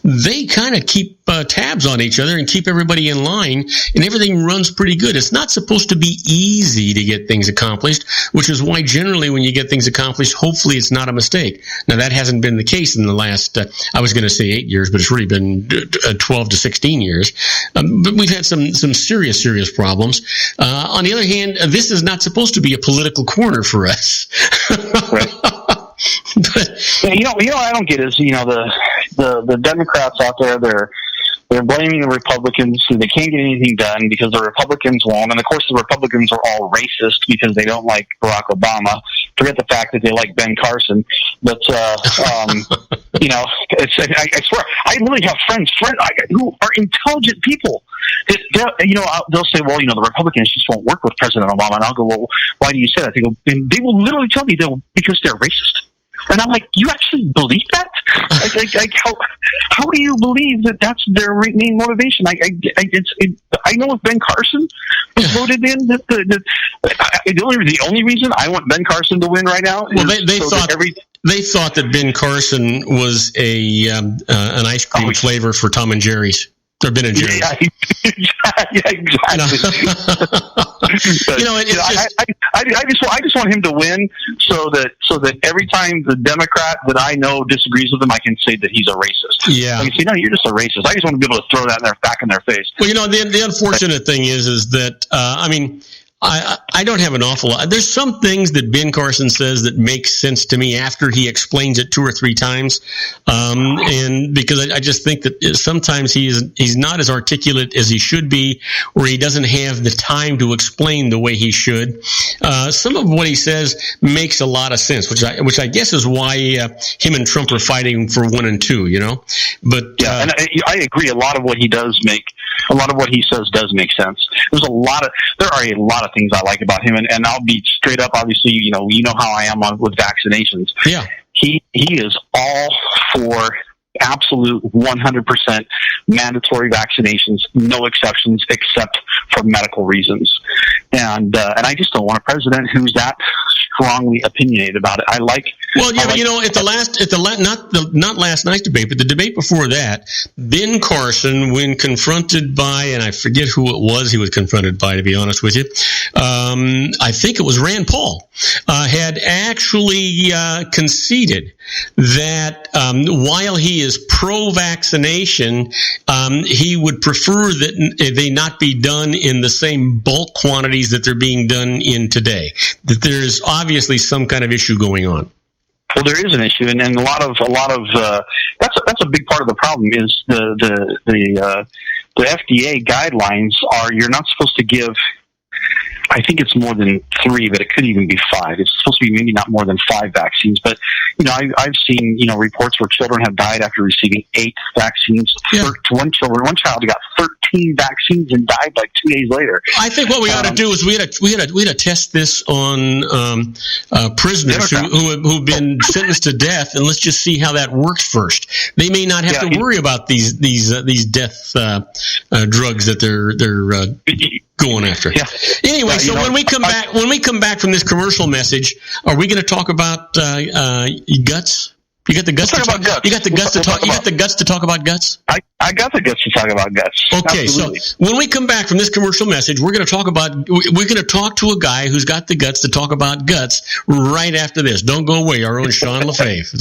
they kind of keep tabs on each other and keep everybody in line, and everything runs pretty good. It's not supposed to be easy to get things accomplished, which is why generally when you get things accomplished, hopefully it's not a mistake. Now, that hasn't been the case in the last, I was going to say 8 years, but it's really been 12 to 16 years. But we've had some serious problems. On the other hand, this is not supposed to be a political corner for us. Right. But, I don't get is, the Democrats out there, they're blaming the Republicans. They can't get anything done because the Republicans won't. And, of course, the Republicans are all racist because they don't like Barack Obama. Forget the fact that they like Ben Carson. But, I swear, I literally have friends who are intelligent people. They'll say, well, the Republicans just won't work with President Obama. And I'll go, well, why do you say that? And they will literally tell me because they're racist. And I'm like, you actually believe that? How do you believe that that's their main motivation? I know if Ben Carson was voted in, the only reason I want Ben Carson to win right now. Well, they thought that Ben Carson was an ice cream flavor for Tom and Jerry's. Or Ben and Jerry's. Yeah, exactly. I just want him to win, so that every time the Democrat that I know disagrees with him, I can say that he's a racist. Yeah, I can say, no, you're just a racist. I just want to be able to throw that back in their face. Well, the unfortunate thing is that I don't have an awful lot. There's some things that Ben Carson says that make sense to me after he explains it 2 or 3 times, and because I just think that sometimes he's not as articulate as he should be, or he doesn't have the time to explain the way he should. Some of what he says makes a lot of sense, which I guess is why him and Trump are fighting for 1 and 2. But yeah, and I agree. A lot of what he says does make sense. There are a lot of things I like about him, and I'll be straight up. Obviously, you know how I am with vaccinations. Yeah, he is all for absolute 100% mandatory vaccinations, no exceptions except for medical reasons. And I just don't want a president who's that strongly opinionated about it. At not last night's debate, but the debate before that, Ben Carson, when confronted by, and I forget who it was he was confronted by, to be honest with you, I think it was Rand Paul, had actually conceded that while he is pro-vaccination, he would prefer that they not be done in the same bulk quantities that they're being done in today. That there's obviously some kind of issue going on. Well, there is an issue, and a lot of that's a big part of the problem is the FDA guidelines are you're not supposed to give. I think it's more than 3, but it could even be 5. It's supposed to be maybe not more than 5 vaccines. But, I've seen, reports where children have died after receiving 8 vaccines. Yeah. One child got 13 vaccines and died like 2 days later. I think what we ought to do is we ought to test this on prisoners who've been sentenced to death, and let's just see how that works first. They may not have to worry about these death drugs that they're going after. Yeah. Anyway, so when we come back from this commercial message, are we going to talk about guts? You got the guts to talk about guts. You got the guts to talk. You got the guts to talk about guts. I got the guts to talk about guts. Okay, Absolutely. So when we come back from this commercial message, we're going to talk to a guy who's got the guts to talk about guts right after this. Don't go away. Our own Sean LaFave.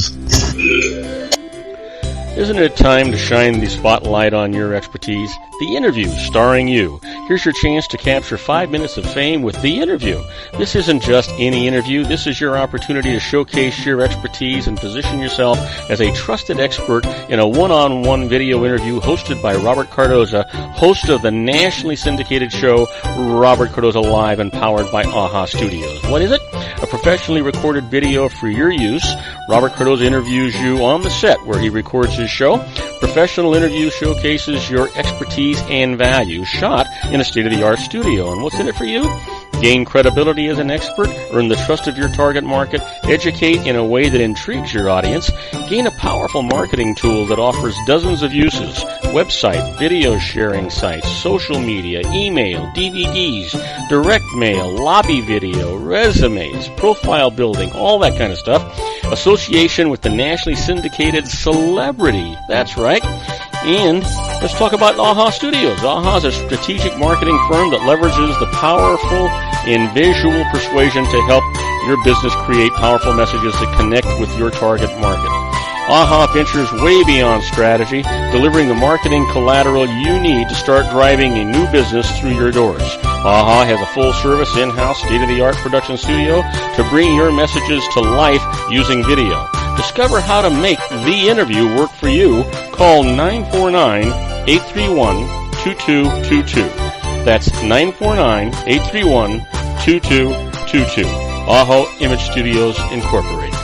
Isn't it time to shine the spotlight on your expertise? The Interview, starring you. Here's your chance to capture 5 minutes of fame with The Interview. This isn't just any interview. This is your opportunity to showcase your expertise and position yourself as a trusted expert in a one-on-one video interview hosted by Robert Cardoza, host of the nationally syndicated show Robert Cardoza Live and powered by AHA Studios. What is it? A professionally recorded video for your use. Robert Cardoza interviews you on the set where he records his show. Professional interview showcases your expertise and value, shot in a state-of-the-art studio. And what's in it for you? Gain credibility as an expert, earn the trust of your target market, educate in a way that intrigues your audience, gain a powerful marketing tool that offers dozens of uses, website, video sharing sites, social media, email, DVDs, direct mail, lobby video, resumes, profile building, all that kind of stuff. Association with the nationally syndicated celebrity. That's right. And let's talk about AHA Studios. AHA is a strategic marketing firm that leverages the powerful in visual persuasion to help your business create powerful messages that connect with your target market. AHA ventures way beyond strategy, delivering the marketing collateral you need to start driving a new business through your doors. AHA has a full-service, in-house, state-of-the-art production studio to bring your messages to life using video. Discover how to make The Interview work for you. Call 949-831-2222. That's 949-831-2222. AHA Image Studios, Incorporated.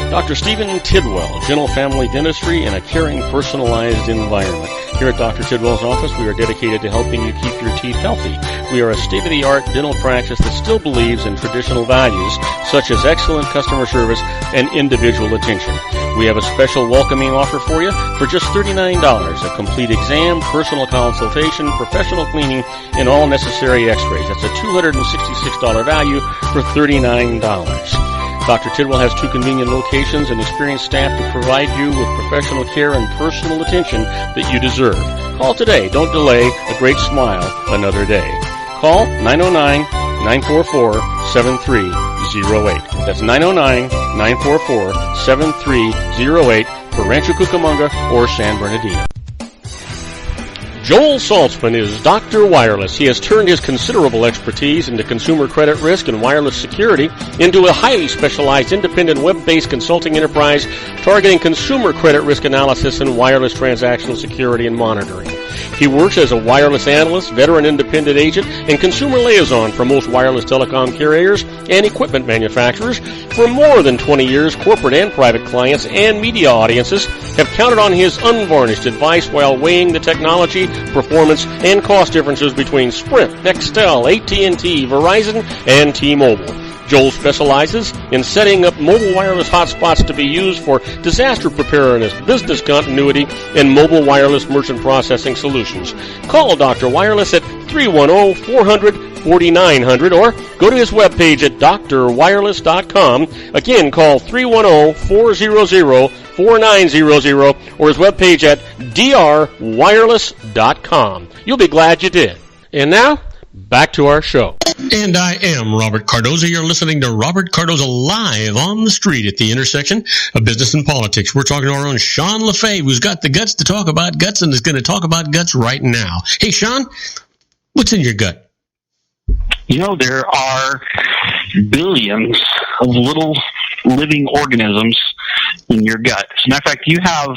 Dr. Stephen Tidwell, Gentle Family Dentistry in a caring, personalized environment. Here at Dr. Tidwell's office, we are dedicated to helping you keep your teeth healthy. We are a state-of-the-art dental practice that still believes in traditional values, such as excellent customer service and individual attention. We have a special welcoming offer for you for just $39. A complete exam, personal consultation, professional cleaning, and all necessary x-rays. That's a $266 value for $39. Dr. Tidwell has 2 convenient locations and experienced staff to provide you with professional care and personal attention that you deserve. Call today. Don't delay a great smile another day. Call 909-944-7308. That's 909-944-7308 for Rancho Cucamonga or San Bernardino. Joel Saltzman is Dr. Wireless. He has turned his considerable expertise into consumer credit risk and wireless security into a highly specialized independent web-based consulting enterprise targeting consumer credit risk analysis and wireless transactional security and monitoring. He works as a wireless analyst, veteran independent agent, and consumer liaison for most wireless telecom carriers and equipment manufacturers. For more than 20 years, corporate and private clients and media audiences have counted on his unvarnished advice while weighing the technology, performance, and cost differences between Sprint, Nextel, AT&T, Verizon, and T-Mobile. Joel specializes in setting up mobile wireless hotspots to be used for disaster preparedness, business continuity, and mobile wireless merchant processing solutions. Call Dr. Wireless at 310-400-4900 or go to his webpage at drwireless.com. Again, call 310-400-4900 or his webpage at drwireless.com. You'll be glad you did. And now, back to our show. And I am Robert Cardoza. You're listening to Robert Cardoza live on the street at the intersection of business and politics. We're talking to our own Sean LaFave, who's got the guts to talk about guts and is going to talk about guts right now. Hey, Sean, what's in your gut? You know, there are billions of little living organisms in your gut. As a matter of fact, you have,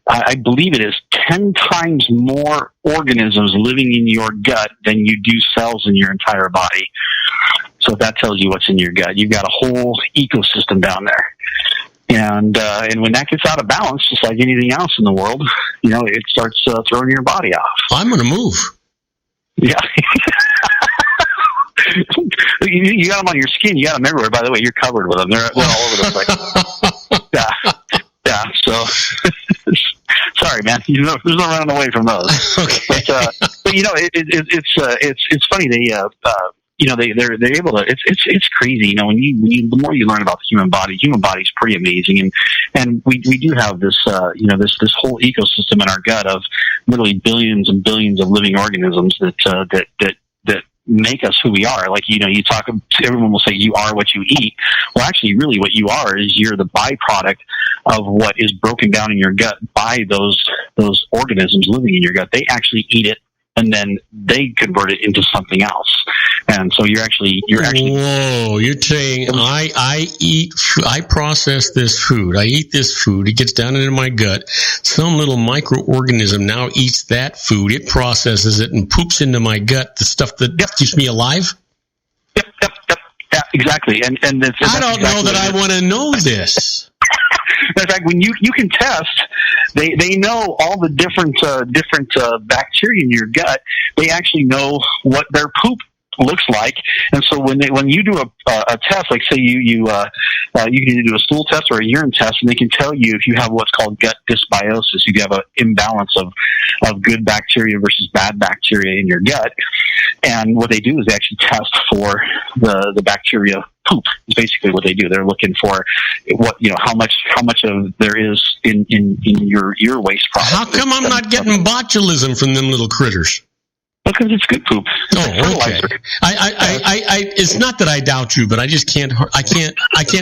I believe it is 10 times more organisms living in your gut than you do cells in your entire body. So that tells you what's in your gut. You've got a whole ecosystem down there. And when that gets out of balance, just like anything else in the world, you know, it starts throwing your body off. I'm going to move. Yeah. You got them on your skin. You got them everywhere. By the way, you're covered with them. They're all over the place. Yeah. So, sorry, man. There's no running away from those. Okay. But you know, it's funny. They're able to. It's crazy. You know, the more you learn about the human body's pretty amazing, and we do have this this whole ecosystem in our gut of literally billions and billions of living organisms that make us who we are. Like, you know, everyone will say you are what you eat. Well, actually, really what you are is you're the byproduct of what is broken down in your gut by those organisms living in your gut. They actually eat it, and then they convert it into something else. And so you're actually. Whoa! You're saying I process this food. I eat this food. It gets down into my gut. Some little microorganism now eats that food. It processes it and poops into my gut the stuff that keeps me alive. Yep. Yeah, exactly. And I don't know that I want to know this. In fact, when you can test, they know all the different bacteria in your gut. They actually know what their poop looks like, and so when you do a test, like say you can either do a stool test or a urine test, and they can tell you if you have what's called gut dysbiosis, if you have an imbalance of good bacteria versus bad bacteria in your gut. And what they do is they actually test for the bacteria poop. Is basically what they do. They're looking for how much of there is in your waste product. How come I'm not getting botulism from them little critters? Because it's good poop. Oh, okay. It's not that I doubt you, but I just can't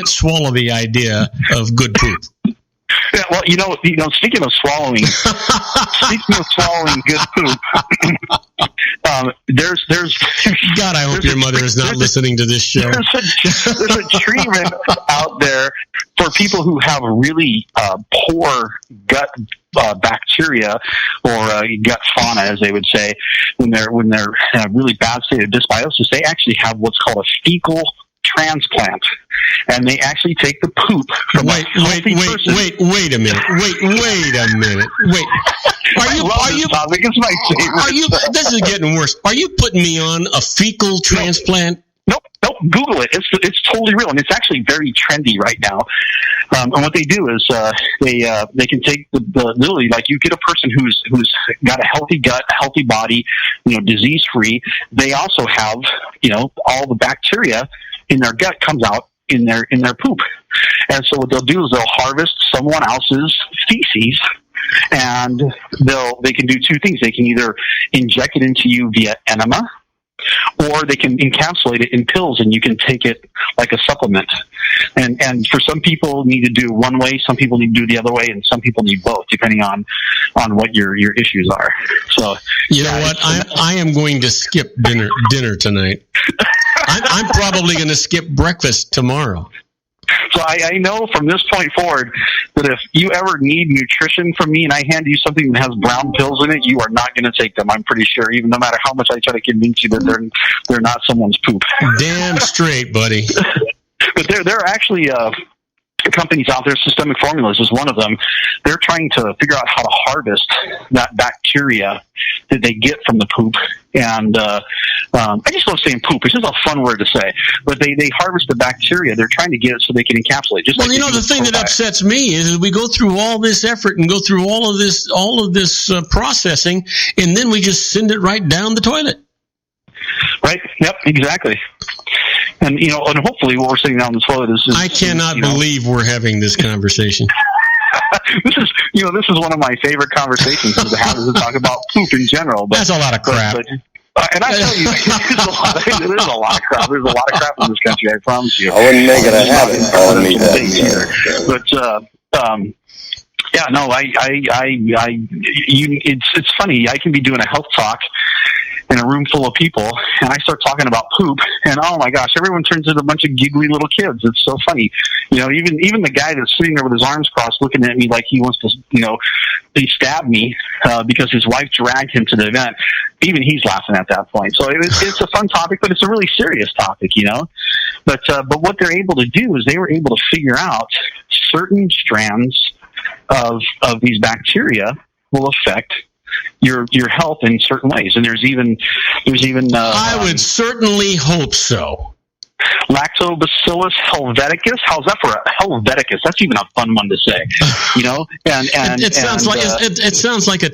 swallow the idea of good poop. Yeah, well, you know, speaking of swallowing good poop, there's God, I hope your mother is not listening to this show. There's a treatment out there for people who have really poor gut bacteria or gut fauna, as they would say, when they're in a really bad state of dysbiosis. They actually have what's called a fecal transplant, and they actually take the poop from a healthy person. Wait a minute. This is getting worse. Are you putting me on a fecal transplant? Nope. Google it. It's totally real, and it's actually very trendy right now. And what they do is they can take the literally, like, you get a person who's got a healthy gut, a healthy body, disease free. They also have all the bacteria in their gut comes out in their poop. And so what they'll do is they'll harvest someone else's feces, and they can do two things. They can either inject it into you via enema, or they can encapsulate it in pills, and you can take it like a supplement. And for some people need to do one way, some people need to do the other way, and some people need both, depending on what your issues are. So you know what? I am going to skip dinner tonight. I'm probably going to skip breakfast tomorrow. So I know from this point forward that if you ever need nutrition from me and I hand you something that has brown pills in it, you are not going to take them. I'm pretty sure, even no matter how much I try to convince you that they're not someone's poop. Damn straight, buddy. But there are actually companies out there. Systemic Formulas is one of them. They're trying to figure out how to harvest that bacteria that they get from the poop. And I just love saying poop. It's just a fun word to say. But they harvest the bacteria. They're trying to get it so they can encapsulate. Just well, like the thing that upsets me is we go through all this effort and go through all of this processing, and then we just send it right down the toilet. Right. Yep. Exactly. And and hopefully what we're sitting down the toilet is I cannot believe we're having this conversation. This is one of my favorite conversations to have, is to talk about poop in general. But, that's a lot of crap. And I tell you, there's a lot of crap. There's a lot of crap in this country, I promise you. I wouldn't make it a habit calling me that. But yeah, no, it's funny. I can be doing a health talk in a room full of people, and I start talking about poop, and oh my gosh, everyone turns into a bunch of giggly little kids. It's so funny. Even the guy that's sitting there with his arms crossed looking at me like he wants to, he stabbed me because his wife dragged him to the event. Even he's laughing at that point. So it's a fun topic, but it's a really serious topic, But what they're able to do is they were able to figure out certain strands of these bacteria will affect your health in certain ways, and there's even I would certainly hope so. Lactobacillus helveticus. How's that for a Helveticus? That's even a fun one to say, And it sounds like a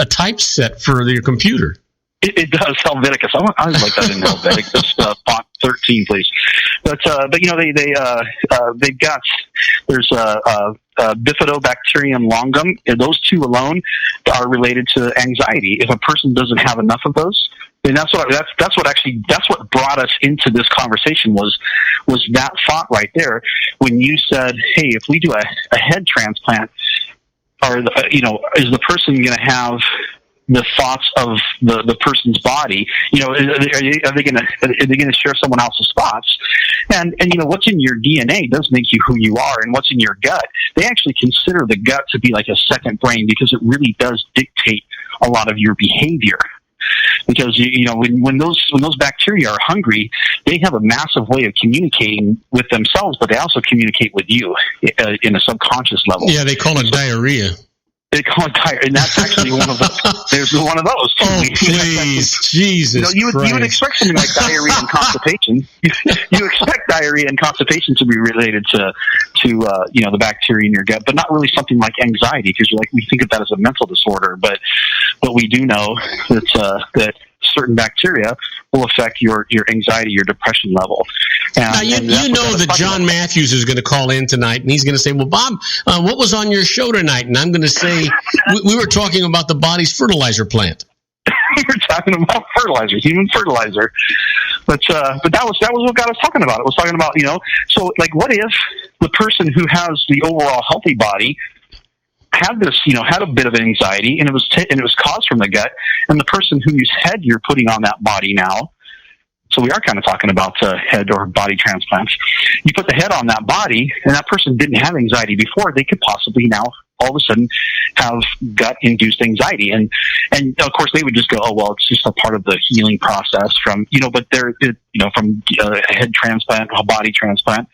typeset for your computer. It does, Helveticus. I would like that in Helveticus. Font 13, please. But they've got there's Bifidobacterium longum. Those two alone are related to anxiety. If a person doesn't have enough of those, and that's what brought us into this conversation was that thought right there when you said, "Hey, if we do a head transplant, is the person going to have the thoughts of the person's body? Are they going to share someone else's thoughts? And what's in your DNA does make you who you are, and what's in your gut. They actually consider the gut to be like a second brain because it really does dictate a lot of your behavior. Because when those bacteria are hungry, they have a massive way of communicating with themselves, but they also communicate with you in a subconscious level. Yeah, they call it diarrhea. They call it diarrhea, and that's actually one of those. There's one of those. Too. Oh, please, Jesus you would expect something like diarrhea and constipation. You expect diarrhea and constipation to be related to the bacteria in your gut, but not really something like anxiety, because we think of that as a mental disorder. But we do know that certain bacteria will affect your anxiety, your depression level. Now, you know that John Matthews is going to call in tonight, and he's going to say, well, Bob, what was on your show tonight? And I'm going to say, we were talking about the body's fertilizer plant. We were talking about fertilizer, human fertilizer. But that was what got us talking about. It was talking about, so what if the person who has the overall healthy body had this, had a bit of anxiety, and it was caused from the gut, and the person whose head you're putting on that body now. So we are kind of talking about head or body transplants. You put the head on that body, and that person didn't have anxiety before. They could possibly now all of a sudden have gut-induced anxiety, and of course they would just go, oh well, it's just a part of the healing process from but they're from a head transplant, a body transplant.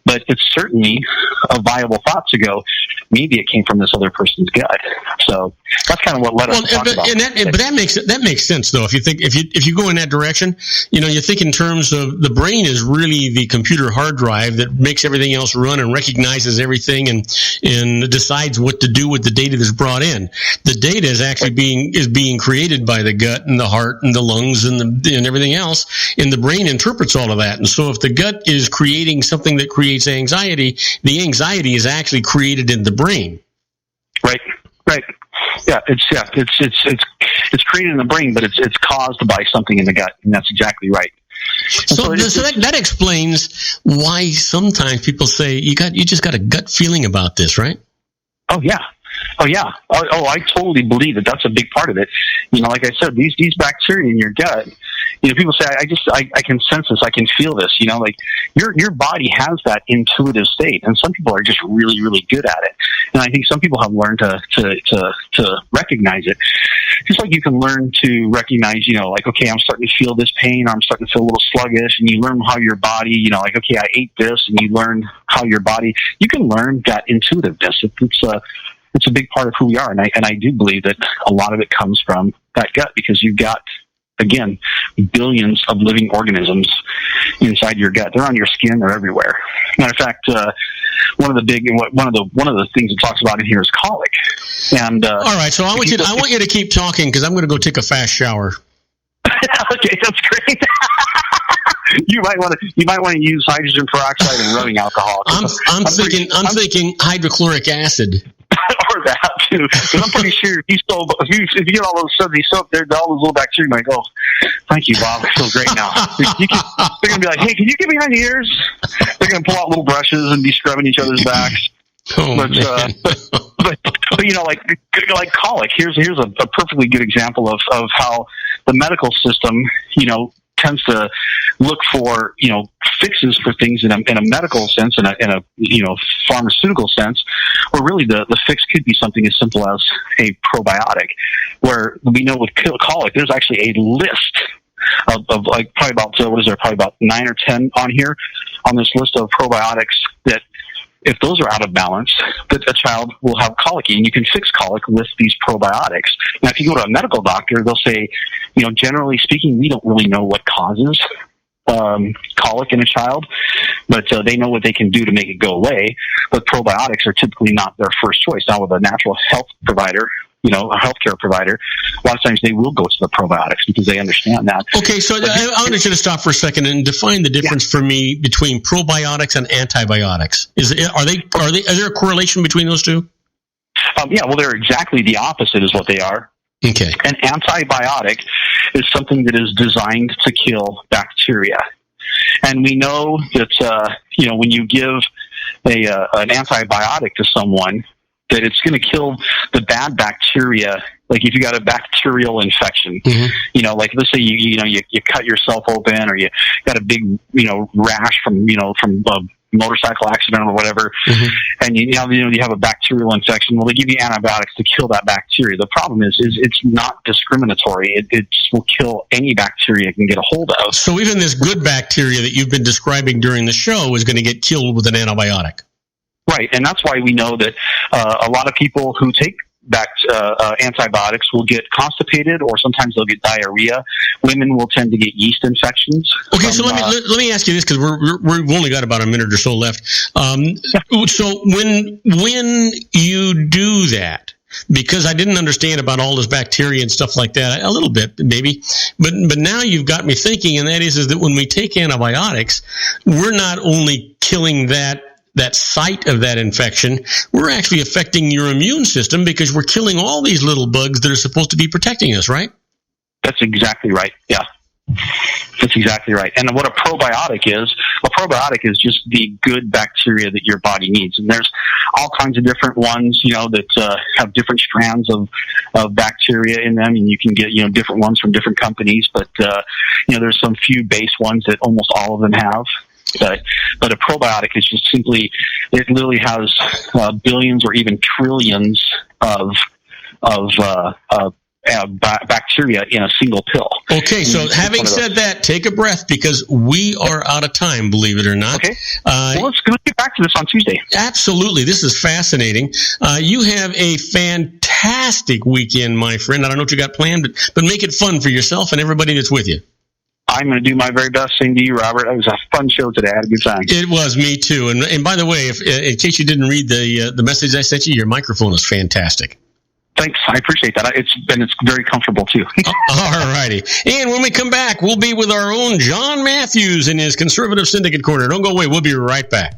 But it's certainly a viable thought to go, maybe it came from this other person's gut. So that's kind of what led us to talk about. But that makes sense though. If you go in that direction, you think in terms of the brain is really the computer hard drive that makes everything else run and recognizes everything and decides what to do with the data that's brought in. The data is actually being created by the gut and the heart and the lungs and everything else, and the brain interprets all of that. And so if the gut is creating something that creates anxiety, the anxiety is actually created in the brain. Right. Yeah, it's created in the brain, but it's caused by something in the gut, and that's exactly right. So that explains why sometimes people say you just got a gut feeling about this, right? Oh yeah. I totally believe that that's a big part of it. Like I said, these bacteria in your gut, people say, I can sense this, I can feel this, like your body has that intuitive state, and some people are just really, really good at it. And I think some people have learned to recognize it. Just like you can learn to recognize, like, okay, I'm starting to feel this pain, or I'm starting to feel a little sluggish, and you learn how your body, like, okay, I ate this, and you learn how your body, you can learn that intuitiveness. It's a big part of who we are, and I do believe that a lot of it comes from that gut, because you've got, again, billions of living organisms inside your gut. They're on your skin. They're everywhere. Matter of fact, one of the things it talks about in here is colic. And all right, so I want you to keep talking, because I'm going to go take a fast shower. Okay, that's great. You might want to use hydrogen peroxide and rubbing alcohol. I'm thinking hydrochloric acid. Or that too, because I'm pretty sure if you get all those sudsy soap there, all those little bacteria, like, oh, thank you, Bob, I feel great now. They're gonna be like, hey, can you get behind the ears? They're gonna pull out little brushes and be scrubbing each other's backs. But like colic. Here's a perfectly good example of how the medical system, tends to look for, fixes for things in a medical sense, in a pharmaceutical sense, where really the fix could be something as simple as a probiotic, where we know with colic, there's actually a list of like probably about 9 or 10 on here on this list of probiotics that, if those are out of balance, that a child will have colicky, and you can fix colic with these probiotics. Now, if you go to a medical doctor, they'll say, generally speaking, we don't really know what causes colic in a child, but they know what they can do to make it go away. But probiotics are typically not their first choice. Now, with a natural health provider, a healthcare provider, a lot of times they will go to the probiotics because they understand that. Okay, so I want you to stop for a second and define the difference for me between probiotics and antibiotics. Is there a correlation between those two? Well, they're exactly the opposite is what they are. Okay. An antibiotic is something that is designed to kill bacteria. And we know that, when you give an antibiotic to someone, that it's going to kill the bad bacteria. Like if you got a bacterial infection, like let's say you cut yourself open, or you got a big, rash from a motorcycle accident or whatever, and you have a bacterial infection. Well, they give you antibiotics to kill that bacteria. The problem is it's not discriminatory. It just will kill any bacteria it can get a hold of. So even this good bacteria that you've been describing during the show is going to get killed with an antibiotic. Right, and that's why we know that a lot of people who take antibiotics will get constipated, or sometimes they'll get diarrhea. Women will tend to get yeast infections. Okay, so let me ask you this, because we've only got about a minute or so left. So when you do that, because I didn't understand about all this bacteria and stuff like that, a little bit maybe, but now you've got me thinking, and that is that when we take antibiotics, we're not only killing that site of that infection, we're actually affecting your immune system, because we're killing all these little bugs that are supposed to be protecting us, right? That's exactly right. Yeah. That's exactly right. And what a probiotic is just the good bacteria that your body needs. And there's all kinds of different ones, that have different strands of bacteria in them, and you can get, different ones from different companies. But, there's some few base ones that almost all of them have. But a probiotic is just simply, it literally has billions or even trillions of bacteria in a single pill. Okay, so having said that, take a breath, because we are out of time, believe it or not. Okay. Well, let's get back to this on Tuesday. Absolutely. This is fascinating. You have a fantastic fantastic weekend, my friend. I don't know what you got planned, but make it fun for yourself and everybody that's with you. I'm going to do my very best. Same to you, Robert. It was a fun show today. I had a good time. It was, me too. And by the way, if in case you didn't read the message I sent you, your microphone is fantastic. Thanks. I appreciate that. It's very comfortable, too. All righty. And when we come back, we'll be with our own John Matthews in his Conservative Syndicate Corner. Don't go away. We'll be right back.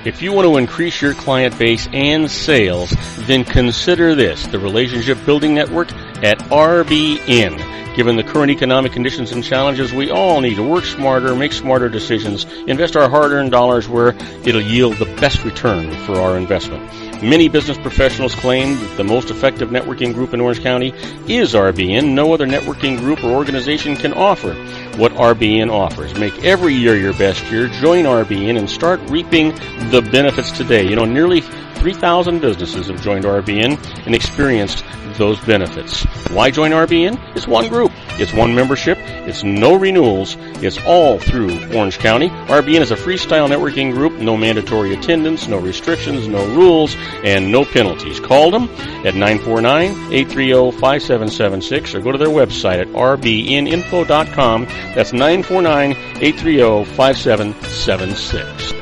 If you want to increase your client base and sales, then consider this, the Relationship Building Network at RBN. Given the current economic conditions and challenges, we all need to work smarter, make smarter decisions, invest our hard-earned dollars where it'll yield the best return for our investment. Many business professionals claim that the most effective networking group in Orange County is RBN. No other networking group or organization can offer what RBN offers. Make every year your best year. Join RBN and start reaping the benefits today. You know, nearly 3,000 businesses have joined RBN and experienced those benefits. Why join RBN? It's one group. It's one membership. It's no renewals. It's all through Orange County. RBN is a freestyle networking group. No mandatory attendance, no restrictions, no rules, and no penalties. Call them at 949-830-5776 or go to their website at rbninfo.com. That's 949-830-5776.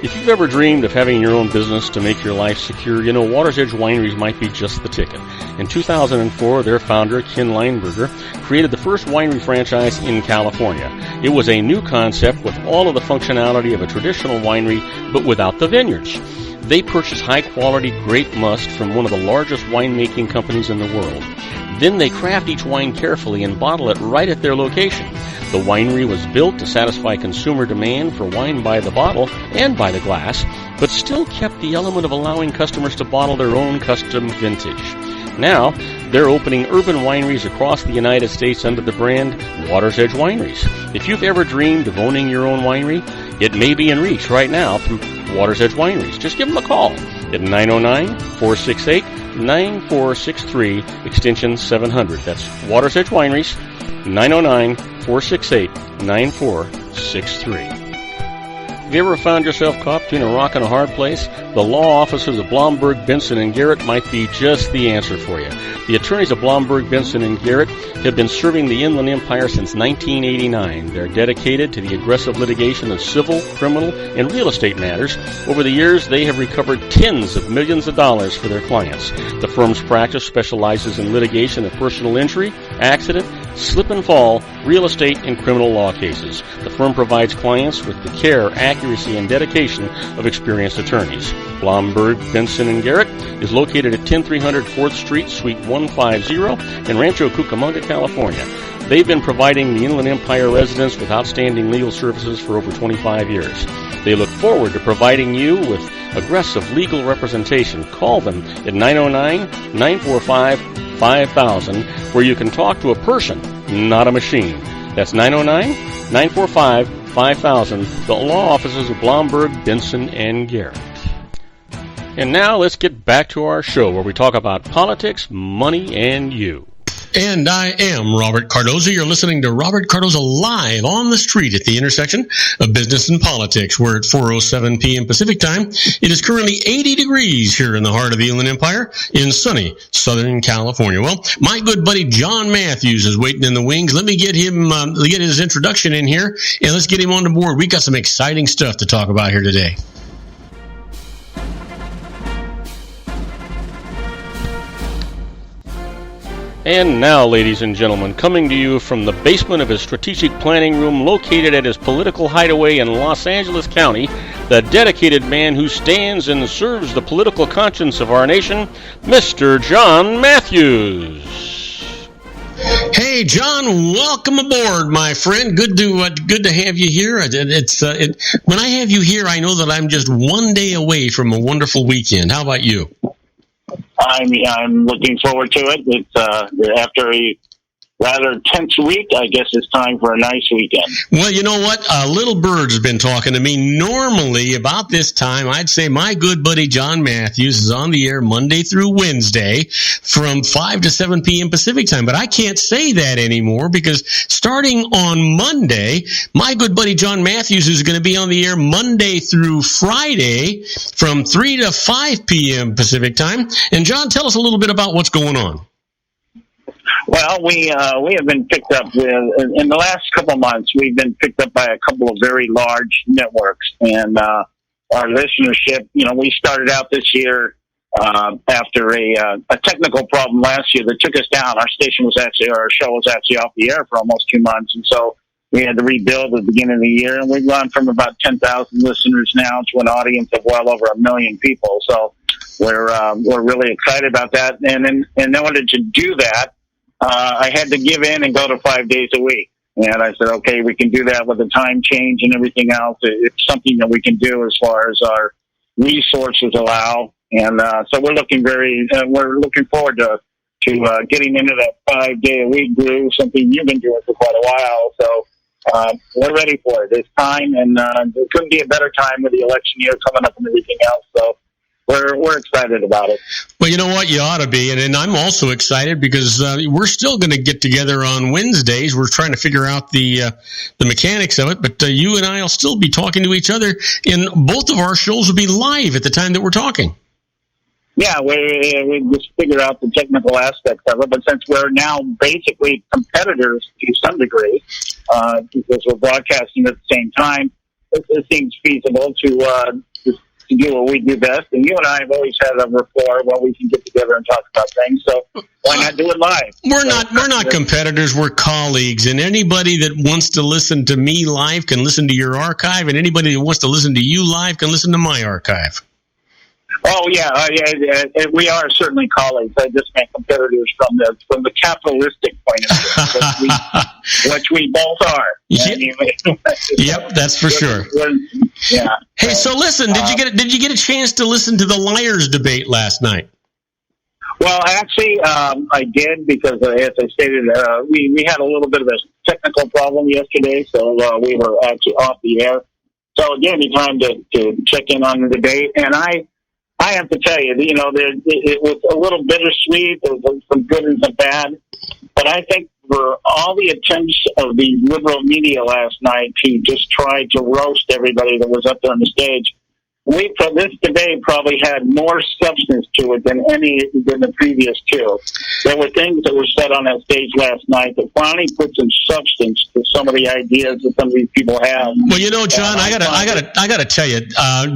If you've ever dreamed of having your own business to make your life secure, you know Water's Edge Wineries might be just the ticket. In 2004, their founder, Ken Leinberger, created the first winery franchise in California. It was a new concept with all of the functionality of a traditional winery, but without the vineyards. They purchased high-quality grape must from one of the largest winemaking companies in the world. Then they craft each wine carefully and bottle it right at their location. The winery was built to satisfy consumer demand for wine by the bottle and by the glass, but still kept the element of allowing customers to bottle their own custom vintage. Now, they're opening urban wineries across the United States under the brand Water's Edge Wineries. If you've ever dreamed of owning your own winery, it may be in reach right now through Water's Edge Wineries. Just give them a call at 909-468-9463, extension 700. That's Water's Edge Wineries, 909-468-9463. Have you ever found yourself caught between a rock and a hard place? The law offices of Blomberg, Benson, and Garrett might be just the answer for you. The attorneys of Blomberg, Benson, and Garrett have been serving the Inland Empire since 1989. They're dedicated to the aggressive litigation of civil, criminal, and real estate matters. Over the years, they have recovered tens of millions of dollars for their clients. The firm's practice specializes in litigation of personal injury, accident, slip and fall, real estate, and criminal law cases. The firm provides clients with the care, accuracy, and dedication of experienced attorneys. Blomberg, Benson, and Garrett is located at 10300 4th Street, Suite 150 in Rancho Cucamonga, California. They've been providing the Inland Empire residents with outstanding legal services for over 25 years. They look forward to providing you with aggressive legal representation. Call them at 909-945-5000, where you can talk to a person, not a machine. That's 909-945-5000, the law offices of Blomberg, Benson, and Garrett. And now let's get back to our show where we talk about politics, money, and you. And I am Robert Cardoza. You're listening to Robert Cardoza live on the street at the intersection of business and politics. We're at 4:07 p.m. Pacific time. It is currently 80 degrees here in the heart of the Inland Empire in sunny Southern California. Well, my good buddy John Matthews is waiting in the wings. Let me get him, get his introduction in here, and let's get him on the board. We got some exciting stuff to talk about here today. And now, ladies and gentlemen, coming to you from the basement of his strategic planning room located at his political hideaway in Los Angeles County, the dedicated man who stands and serves the political conscience of our nation, Mr. John Matthews. Hey, John, welcome aboard, my friend. Good to have you here. When I have you here, I know that I'm just one day away from a wonderful weekend. How about you? I'm looking forward to it. It's after rather tense week, I guess it's time for a nice weekend. Well, you know what? Little Bird's been talking to me. Normally, about this time, I'd say my good buddy John Matthews is on the air Monday through Wednesday from 5 to 7 p.m. Pacific time. But I can't say that anymore because starting on Monday, my good buddy John Matthews is going to be on the air Monday through Friday from 3 to 5 p.m. Pacific time. And John, tell us a little bit about what's going on. Well, we have been picked up with, in the last couple of months, we've been picked up by a couple of very large networks. And our listenership, we started out this year after a technical problem last year that took us down. Our show was actually off the air for almost 2 months. And so we had to rebuild at the beginning of the year. And we've gone from about 10,000 listeners now to an audience of well over 1 million people. So we're really excited about that. And in order to do that, I had to give in and go to 5 days a week. And I said, okay, we can do that with the time change and everything else. It's something that we can do as far as our resources allow. And so we're looking forward to getting into that 5 day a week groove, something you've been doing for quite a while. So we're ready for it. It's time, and there couldn't be a better time with the election year coming up and everything else. So we're excited about it. Well, you know what? You ought to be. And I'm also excited because we're still going to get together on Wednesdays. We're trying to figure out the mechanics of it. But you and I will still be talking to each other. And both of our shows will be live at the time that we're talking. Yeah, we just figure out the technical aspects of it. But since we're now basically competitors to some degree, because we're broadcasting at the same time, it seems feasible to do what we do best. And you and I have always had a rapport where we can get together and talk about things. So why not do it live? We're not competitors. We're colleagues. And anybody that wants to listen to me live can listen to your archive. And anybody that wants to listen to you live can listen to my archive. Oh, yeah. We are certainly colleagues. I just meant competitors from the capitalistic point of view, which we both are. Yep, that's for sure. Yeah. Hey, so listen, did you get a chance to listen to the Liars debate last night? Well, actually, I did because, as I stated, we had a little bit of a technical problem yesterday, so we were actually off the air. So it gave me time to check in on the debate, and I have to tell you, it was a little bittersweet. There was some good and some bad. But I think for all the attempts of the liberal media last night to just try to roast everybody that was up there on the stage, this debate probably had more substance to it than the previous two. There were things that were said on that stage last night that finally put some substance to some of the ideas that some of these people have. Well, John, I gotta tell you,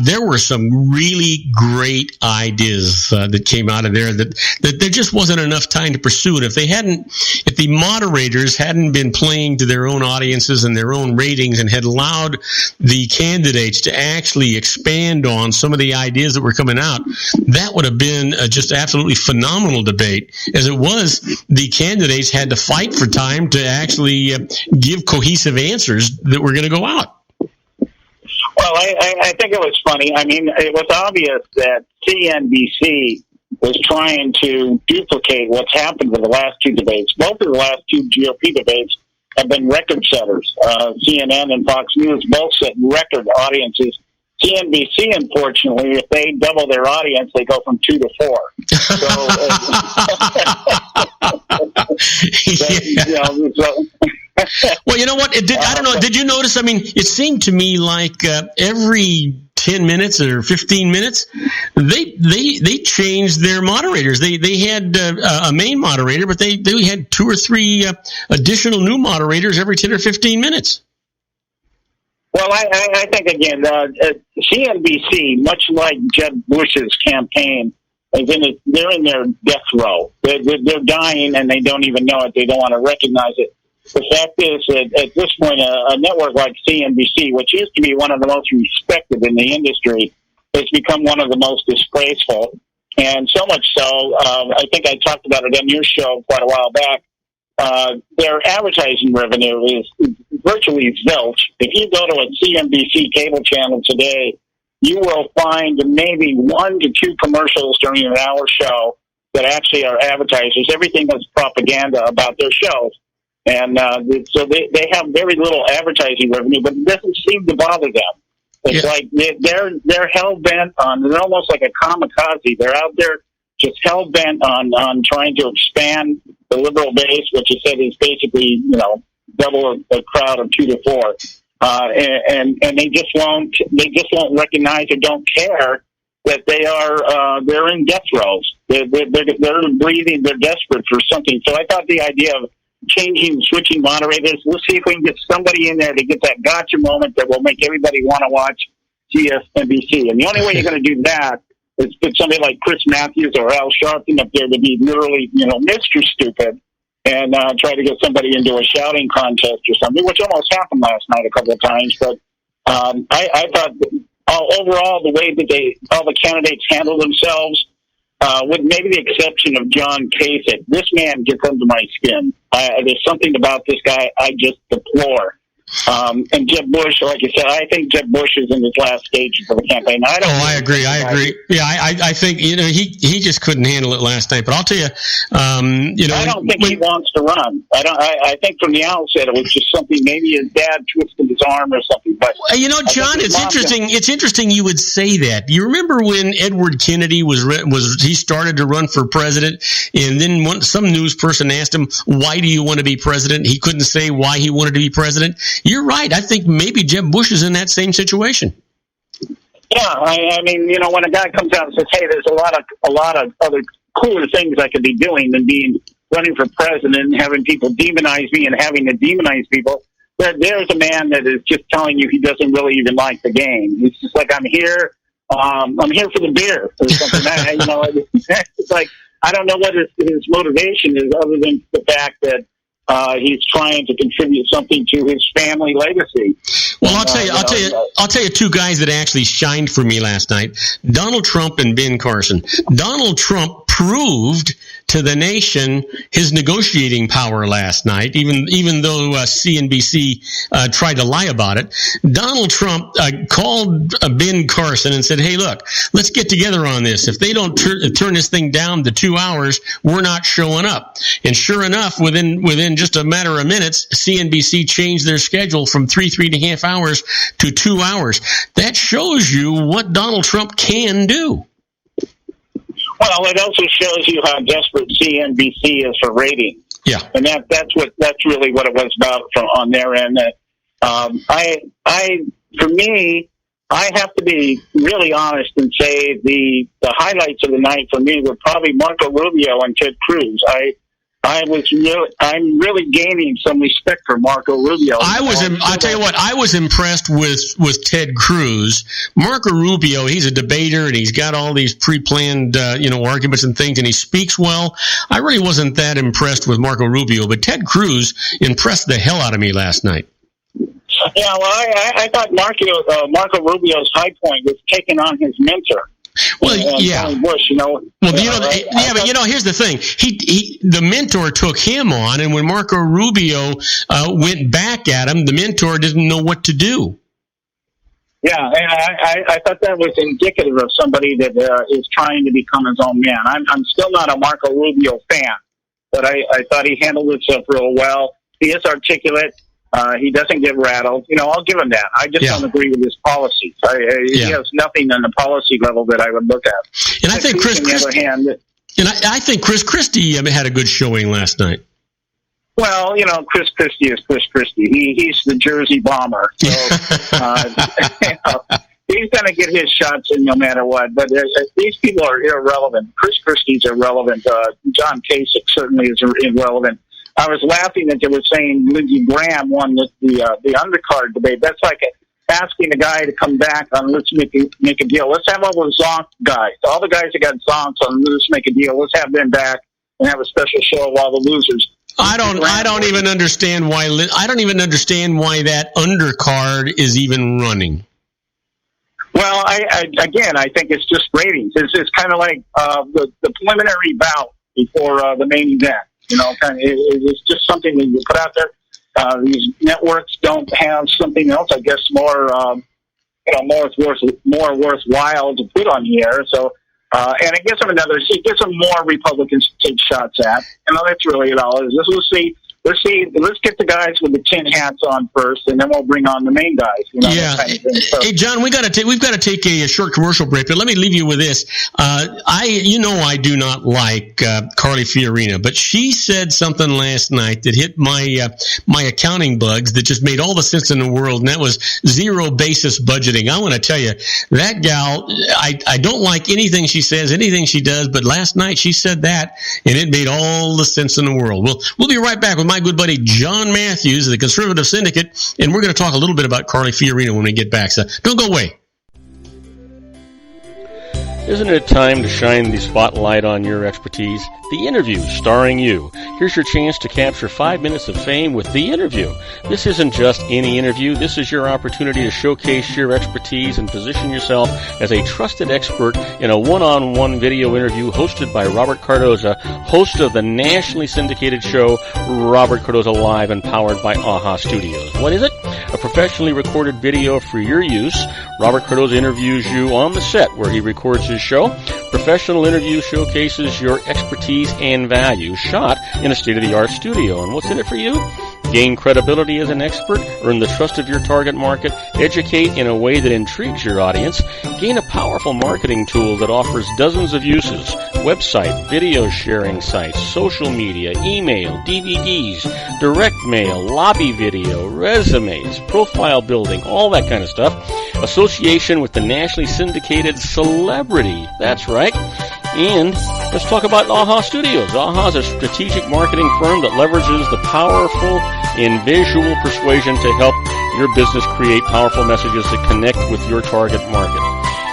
there were some really great ideas that came out of there that there just wasn't enough time to pursue. And if the moderators hadn't been playing to their own audiences and their own ratings and had allowed the candidates to actually expand on some of the ideas that were coming out, that would have been just absolutely phenomenal debate. As it was, the candidates had to fight for time to actually give cohesive answers that were going to go out. Well, I think it was funny. I mean, it was obvious that CNBC was trying to duplicate what's happened with the last two debates. Both of the last two GOP debates have been record setters. CNN and Fox News both set record audiences. CNBC, unfortunately, if they double their audience, they go from 2 to 4. Well, you know what? I don't know. Did you notice? I mean, it seemed to me like every 10 minutes or 15 minutes, they changed their moderators. They had a main moderator, but they had 2 or 3 additional new moderators every 10 or 15 minutes. Well, I think, again, CNBC, much like Jeb Bush's campaign, they're in their death row. They're dying, and they don't even know it. They don't want to recognize it. The fact is that at this point, a network like CNBC, which used to be one of the most respected in the industry, has become one of the most disgraceful. And so much so, I think I talked about it on your show quite a while back, their advertising revenue is virtually zilch. If you go to a CNBC cable channel today, you will find maybe 1 to 2 commercials during an hour show that actually are advertisers. Everything is propaganda about their shows. And so they have very little advertising revenue, but it doesn't seem to bother them. It's like they're hell bent on. They're almost like a kamikaze. They're out there just hell bent on trying to expand the liberal base, which you said is basically double a crowd of 2 to 4, and they just won't recognize or don't care that they're in death rows. They're breathing. They're desperate for something. So I thought the idea of switching moderators. We'll see if we can get somebody in there to get that gotcha moment that will make everybody want to watch CNBC. And the only way you're going to do that is put somebody like Chris Matthews or Al Sharpton up there to be literally, Mr. Stupid, and try to get somebody into a shouting contest or something, which almost happened last night a couple of times. But I thought overall the way that all the candidates handled themselves, with maybe the exception of John Kasich, this man gets under my skin. There's something about this guy I just deplore. And Jeb Bush, like you said, I think Jeb Bush is in his last stages of the campaign. I agree. Yeah, I think he just couldn't handle it last night. But I'll tell you, I don't think he wants to run. I think from the outset it was just something. Maybe his dad twisted his arm or something. But John, it's interesting. It's interesting you would say that. You remember when Edward Kennedy he started to run for president, and then some news person asked him, "Why do you want to be president?" He couldn't say why he wanted to be president. You're right. I think maybe Jeb Bush is in that same situation. Yeah, I mean, when a guy comes out and says, "Hey, there's a lot of other cooler things I could be doing than running for president and having people demonize me and having to demonize people," there's a man that is just telling you he doesn't really even like the game. He's just like, "I'm here for the beer," or something. It's like I don't know what his motivation is, other than the fact that he's trying to contribute something to his family legacy. Well, I'll tell you two guys that actually shined for me last night: Donald Trump and Ben Carson. Donald Trump proved to the nation his negotiating power last night, even though CNBC tried to lie about it. Donald Trump called Ben Carson and said, "Hey, look, let's get together on this. If they don't turn this thing down to 2 hours, we're not showing up." And sure enough, within just a matter of minutes, CNBC changed their schedule from 3.5 hours to 2 hours. That shows you what Donald Trump can do. Well, it also shows you how desperate CNBC is for ratings. Yeah, and that's really what it was about on their end. For me, I have to be really honest and say the highlights of the night for me were probably Marco Rubio and Ted Cruz. I'm really gaining some respect for Marco Rubio. I'll tell you what, I was impressed with Ted Cruz. Marco Rubio, he's a debater and he's got all these pre-planned, arguments and things, and he speaks well. I really wasn't that impressed with Marco Rubio, but Ted Cruz impressed the hell out of me last night. Yeah, well, I thought Marco Rubio's high point was taking on his mentor. Well, yeah. Bush, Well, but here's the thing. The mentor took him on, and when Marco Rubio went back at him, the mentor didn't know what to do. Yeah, and I thought that was indicative of somebody that is trying to become his own man. I'm still not a Marco Rubio fan, but I thought he handled himself real well. He is articulate. He doesn't get rattled. I'll give him that. I just don't agree with his policies. He has nothing on the policy level that I would look at. And I think I think Chris Christie had a good showing last night. Well, Chris Christie is Chris Christie. He's the Jersey Bomber. So he's going to get his shots in no matter what. But these people are irrelevant. Chris Christie's irrelevant. John Kasich certainly is irrelevant. I was laughing that they were saying Lindsey Graham won the undercard debate. That's like asking a guy to come back on Let's Make a Deal. Let's have all the Zonk guys, all the guys that got Zonks on Let's Make a Deal. Let's have them back and have a special show of all the losers. I don't even understand why that undercard is even running. Well, I think it's just ratings. It's kind of like the preliminary bout before the main event. It's just something that you put out there. These networks don't have something else, I guess, more worthwhile to put on the air. So, and it gives them more Republicans to take shots at. That's really it all. We'll see let's get the guys with the tin hats on first, and then we'll bring on the main guys. Yeah. Kind of thing. So, hey, John, we've got to take a short commercial break, but let me leave you with this. I do not like Carly Fiorina, but she said something last night that hit my accounting bugs that just made all the sense in the world, and that was zero basis budgeting. I want to tell you, that gal, I don't like anything she says, anything she does, but last night she said that, and it made all the sense in the world. We'll be right back with my good buddy John Matthews of the Conservative Syndicate, and we're going to talk a little bit about Carly Fiorina when we get back. So don't go away. Isn't it time to shine the spotlight on your expertise? The Interview, starring you. Here's your chance to capture 5 minutes of fame with The Interview. This isn't just any interview. This is your opportunity to showcase your expertise and position yourself as a trusted expert in a one-on-one video interview hosted by Robert Cardoza, host of the nationally syndicated show Robert Cardoza Live and powered by AHA Studios. What is it? A professionally recorded video for your use. Robert Cardoza interviews you on the set where he records his show. Professional interview showcases your expertise and value, shot in a state-of-the-art studio. And what's in it for you? Gain credibility as an expert, earn the trust of your target market, educate in a way that intrigues your audience, gain a powerful marketing tool that offers dozens of uses, website, video sharing sites, social media, email, DVDs, direct mail, lobby video, resumes, profile building, all that kind of stuff. Association with the nationally syndicated celebrity. That's right. And let's talk about AHA Studios. AHA is a strategic marketing firm that leverages the powerful and visual persuasion to help your business create powerful messages that connect with your target market.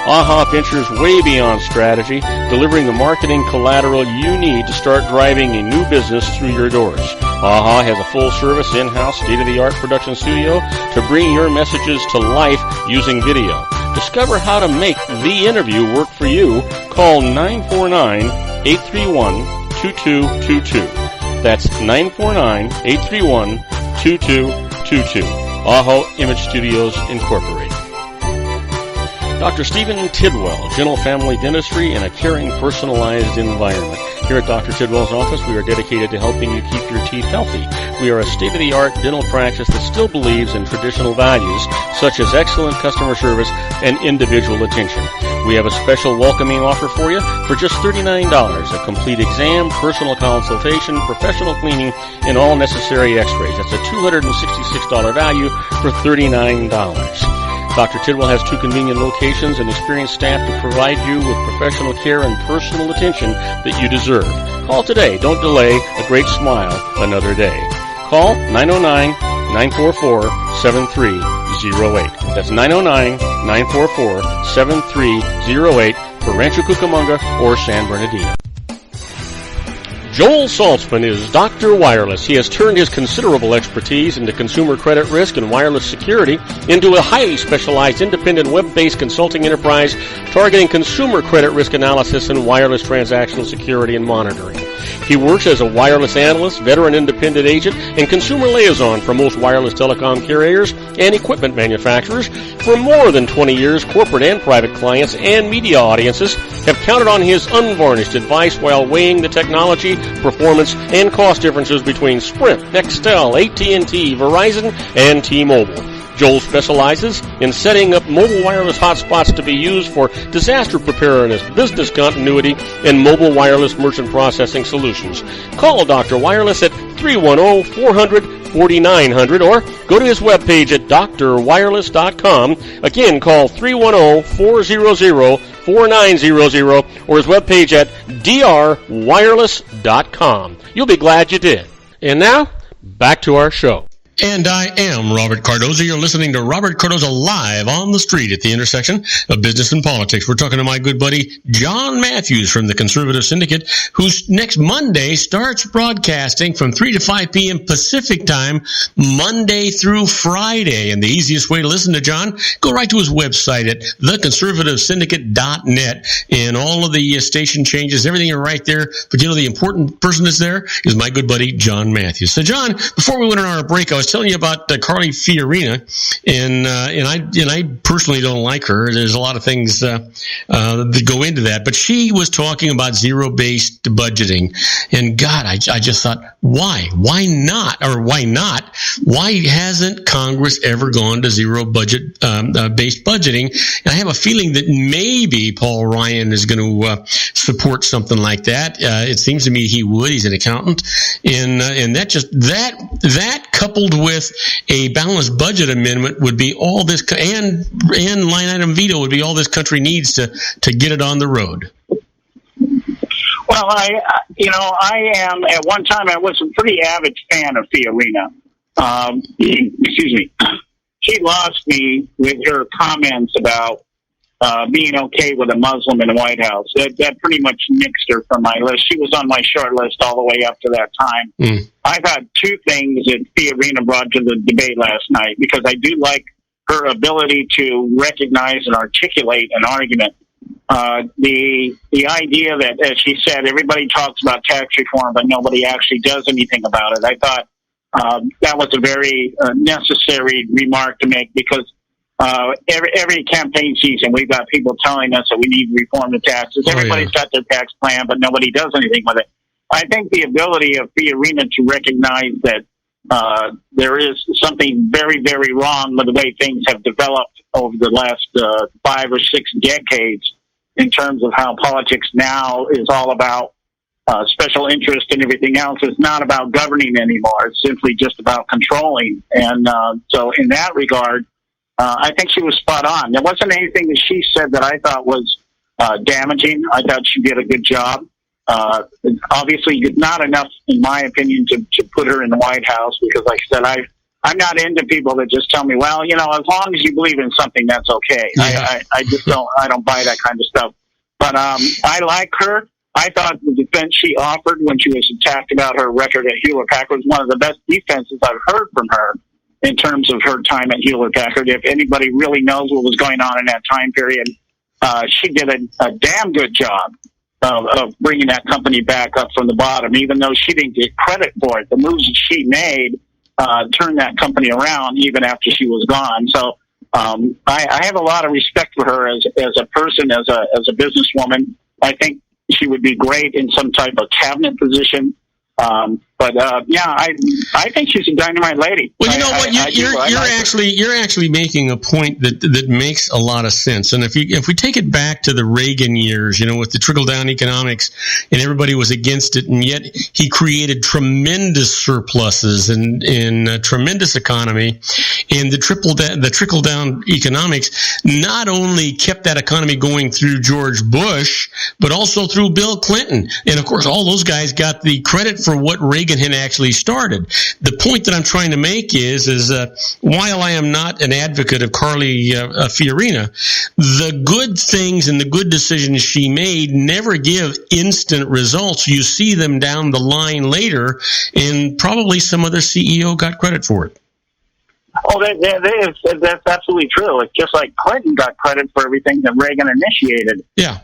AHA ventures way beyond strategy, delivering the marketing collateral you need to start driving a new business through your doors. AHA has a full-service, in-house, state-of-the-art production studio to bring your messages to life using video. Discover how to make The Interview work for you. Call 949-831-2222. That's 949-831-2222. AHA Image Studios Incorporated. Dr. Stephen Tidwell, Gentle Family Dentistry in a caring, personalized environment. Here at Dr. Tidwell's office, we are dedicated to helping you keep your teeth healthy. We are a state-of-the-art dental practice that still believes in traditional values, such as excellent customer service and individual attention. We have a special welcoming offer for you for just $39, a complete exam, personal consultation, professional cleaning, and all necessary x-rays. That's a $266 value for $39. Dr. Tidwell has 2 convenient locations and experienced staff to provide you with professional care and personal attention that you deserve. Call today. Don't delay a great smile another day. Call 909-944-7308. That's 909-944-7308 for Rancho Cucamonga or San Bernardino. Joel Saltzman is Dr. Wireless. He has turned his considerable expertise into consumer credit risk and wireless security into a highly specialized independent web-based consulting enterprise targeting consumer credit risk analysis and wireless transactional security and monitoring. He works as a wireless analyst, veteran independent agent, and consumer liaison for most wireless telecom carriers and equipment manufacturers. For more than 20 years, corporate and private clients and media audiences have counted on his unvarnished advice while weighing the technology, performance, and cost differences between Sprint, Nextel, AT&T, Verizon, and T-Mobile. Joel specializes in setting up mobile wireless hotspots to be used for disaster preparedness, business continuity, and mobile wireless merchant processing solutions. Call Dr. Wireless at 310-400-4900 or go to his webpage at drwireless.com. Again, call 310-400-4900 or his webpage at drwireless.com. You'll be glad you did. And now, back to our show. And I am Robert Cardoza. You're listening to Robert Cardoza Live on the street at the intersection of business and politics. We're talking to my good buddy John Matthews from the Conservative Syndicate, who's next Monday starts broadcasting from 3 to 5 p.m. Pacific time, Monday through Friday. And the easiest way to listen to John, go right to his website at theconservativesyndicate.net. And all of the station changes, everything are right there. But you know, the important person that's there is my good buddy John Matthews. So John, before we went on our break, I was telling you about Carly Fiorina, and I personally don't like her. There's a lot of things that go into that, but she was talking about zero-based budgeting, and God, I just thought, why not? Why hasn't Congress ever gone to zero based budgeting? And I have a feeling that maybe Paul Ryan is going to support something like that. It seems to me he would. He's an accountant, and that coupled with a balanced budget amendment would be all this, and line item veto would be all this country needs to get it on the road. Well, I am, at one time, I was a pretty avid fan of Fiorina. Excuse me. She lost me with her comments about being okay with a Muslim in the White House. That pretty much nixed her from my list. She was on my short list all the way up to that time. I've had two things that Fiorina brought to the debate last night, because I do like her ability to recognize and articulate an argument. The idea that, as she said, everybody talks about tax reform, but nobody actually does anything about it. I thought that was a very necessary remark to make, because every campaign season we've got people telling us that we need to reform the taxes. Everybody's got their tax plan, but nobody does anything with it. I think the ability of Fiorina to recognize that there is something very, very wrong with the way things have developed over the last 5 or 6 decades, in terms of how politics now is all about special interest and everything else. It's not about governing anymore. It's simply just about controlling. And so in that regard, I think she was spot on. There wasn't anything that she said that I thought was damaging. I thought she did a good job. Obviously, not enough, in my opinion, to put her in the White House, because, like I said, I'm not into people that just tell me, well, as long as you believe in something, that's okay. Yeah. I just don't buy that kind of stuff. But I like her. I thought the defense she offered when she was attacked about her record at Hewlett-Packard was one of the best defenses I've heard from her in terms of her time at Hewlett-Packard. If anybody really knows what was going on in that time period, she did a damn good job of bringing that company back up from the bottom, even though she didn't get credit for it. The moves that she made turned that company around even after she was gone. So I have a lot of respect for her as a person, as a businesswoman. I think she would be great in some type of cabinet position. But I think she's a dynamite lady. Well, you know what? You're actually making a point that makes a lot of sense. And if we take it back to the Reagan years, with the trickle down economics, and everybody was against it, and yet he created tremendous surpluses and tremendous economy, and the trickle down economics not only kept that economy going through George Bush, but also through Bill Clinton, and of course all those guys got the credit for what Reagan had actually started. The point that I'm trying to make is while I am not an advocate of Carly Fiorina, the good things and the good decisions she made never give instant results. You see them down the line later, and probably some other CEO got credit for it. Oh, that's absolutely true. It's just like Clinton got credit for everything that Reagan initiated. Yeah.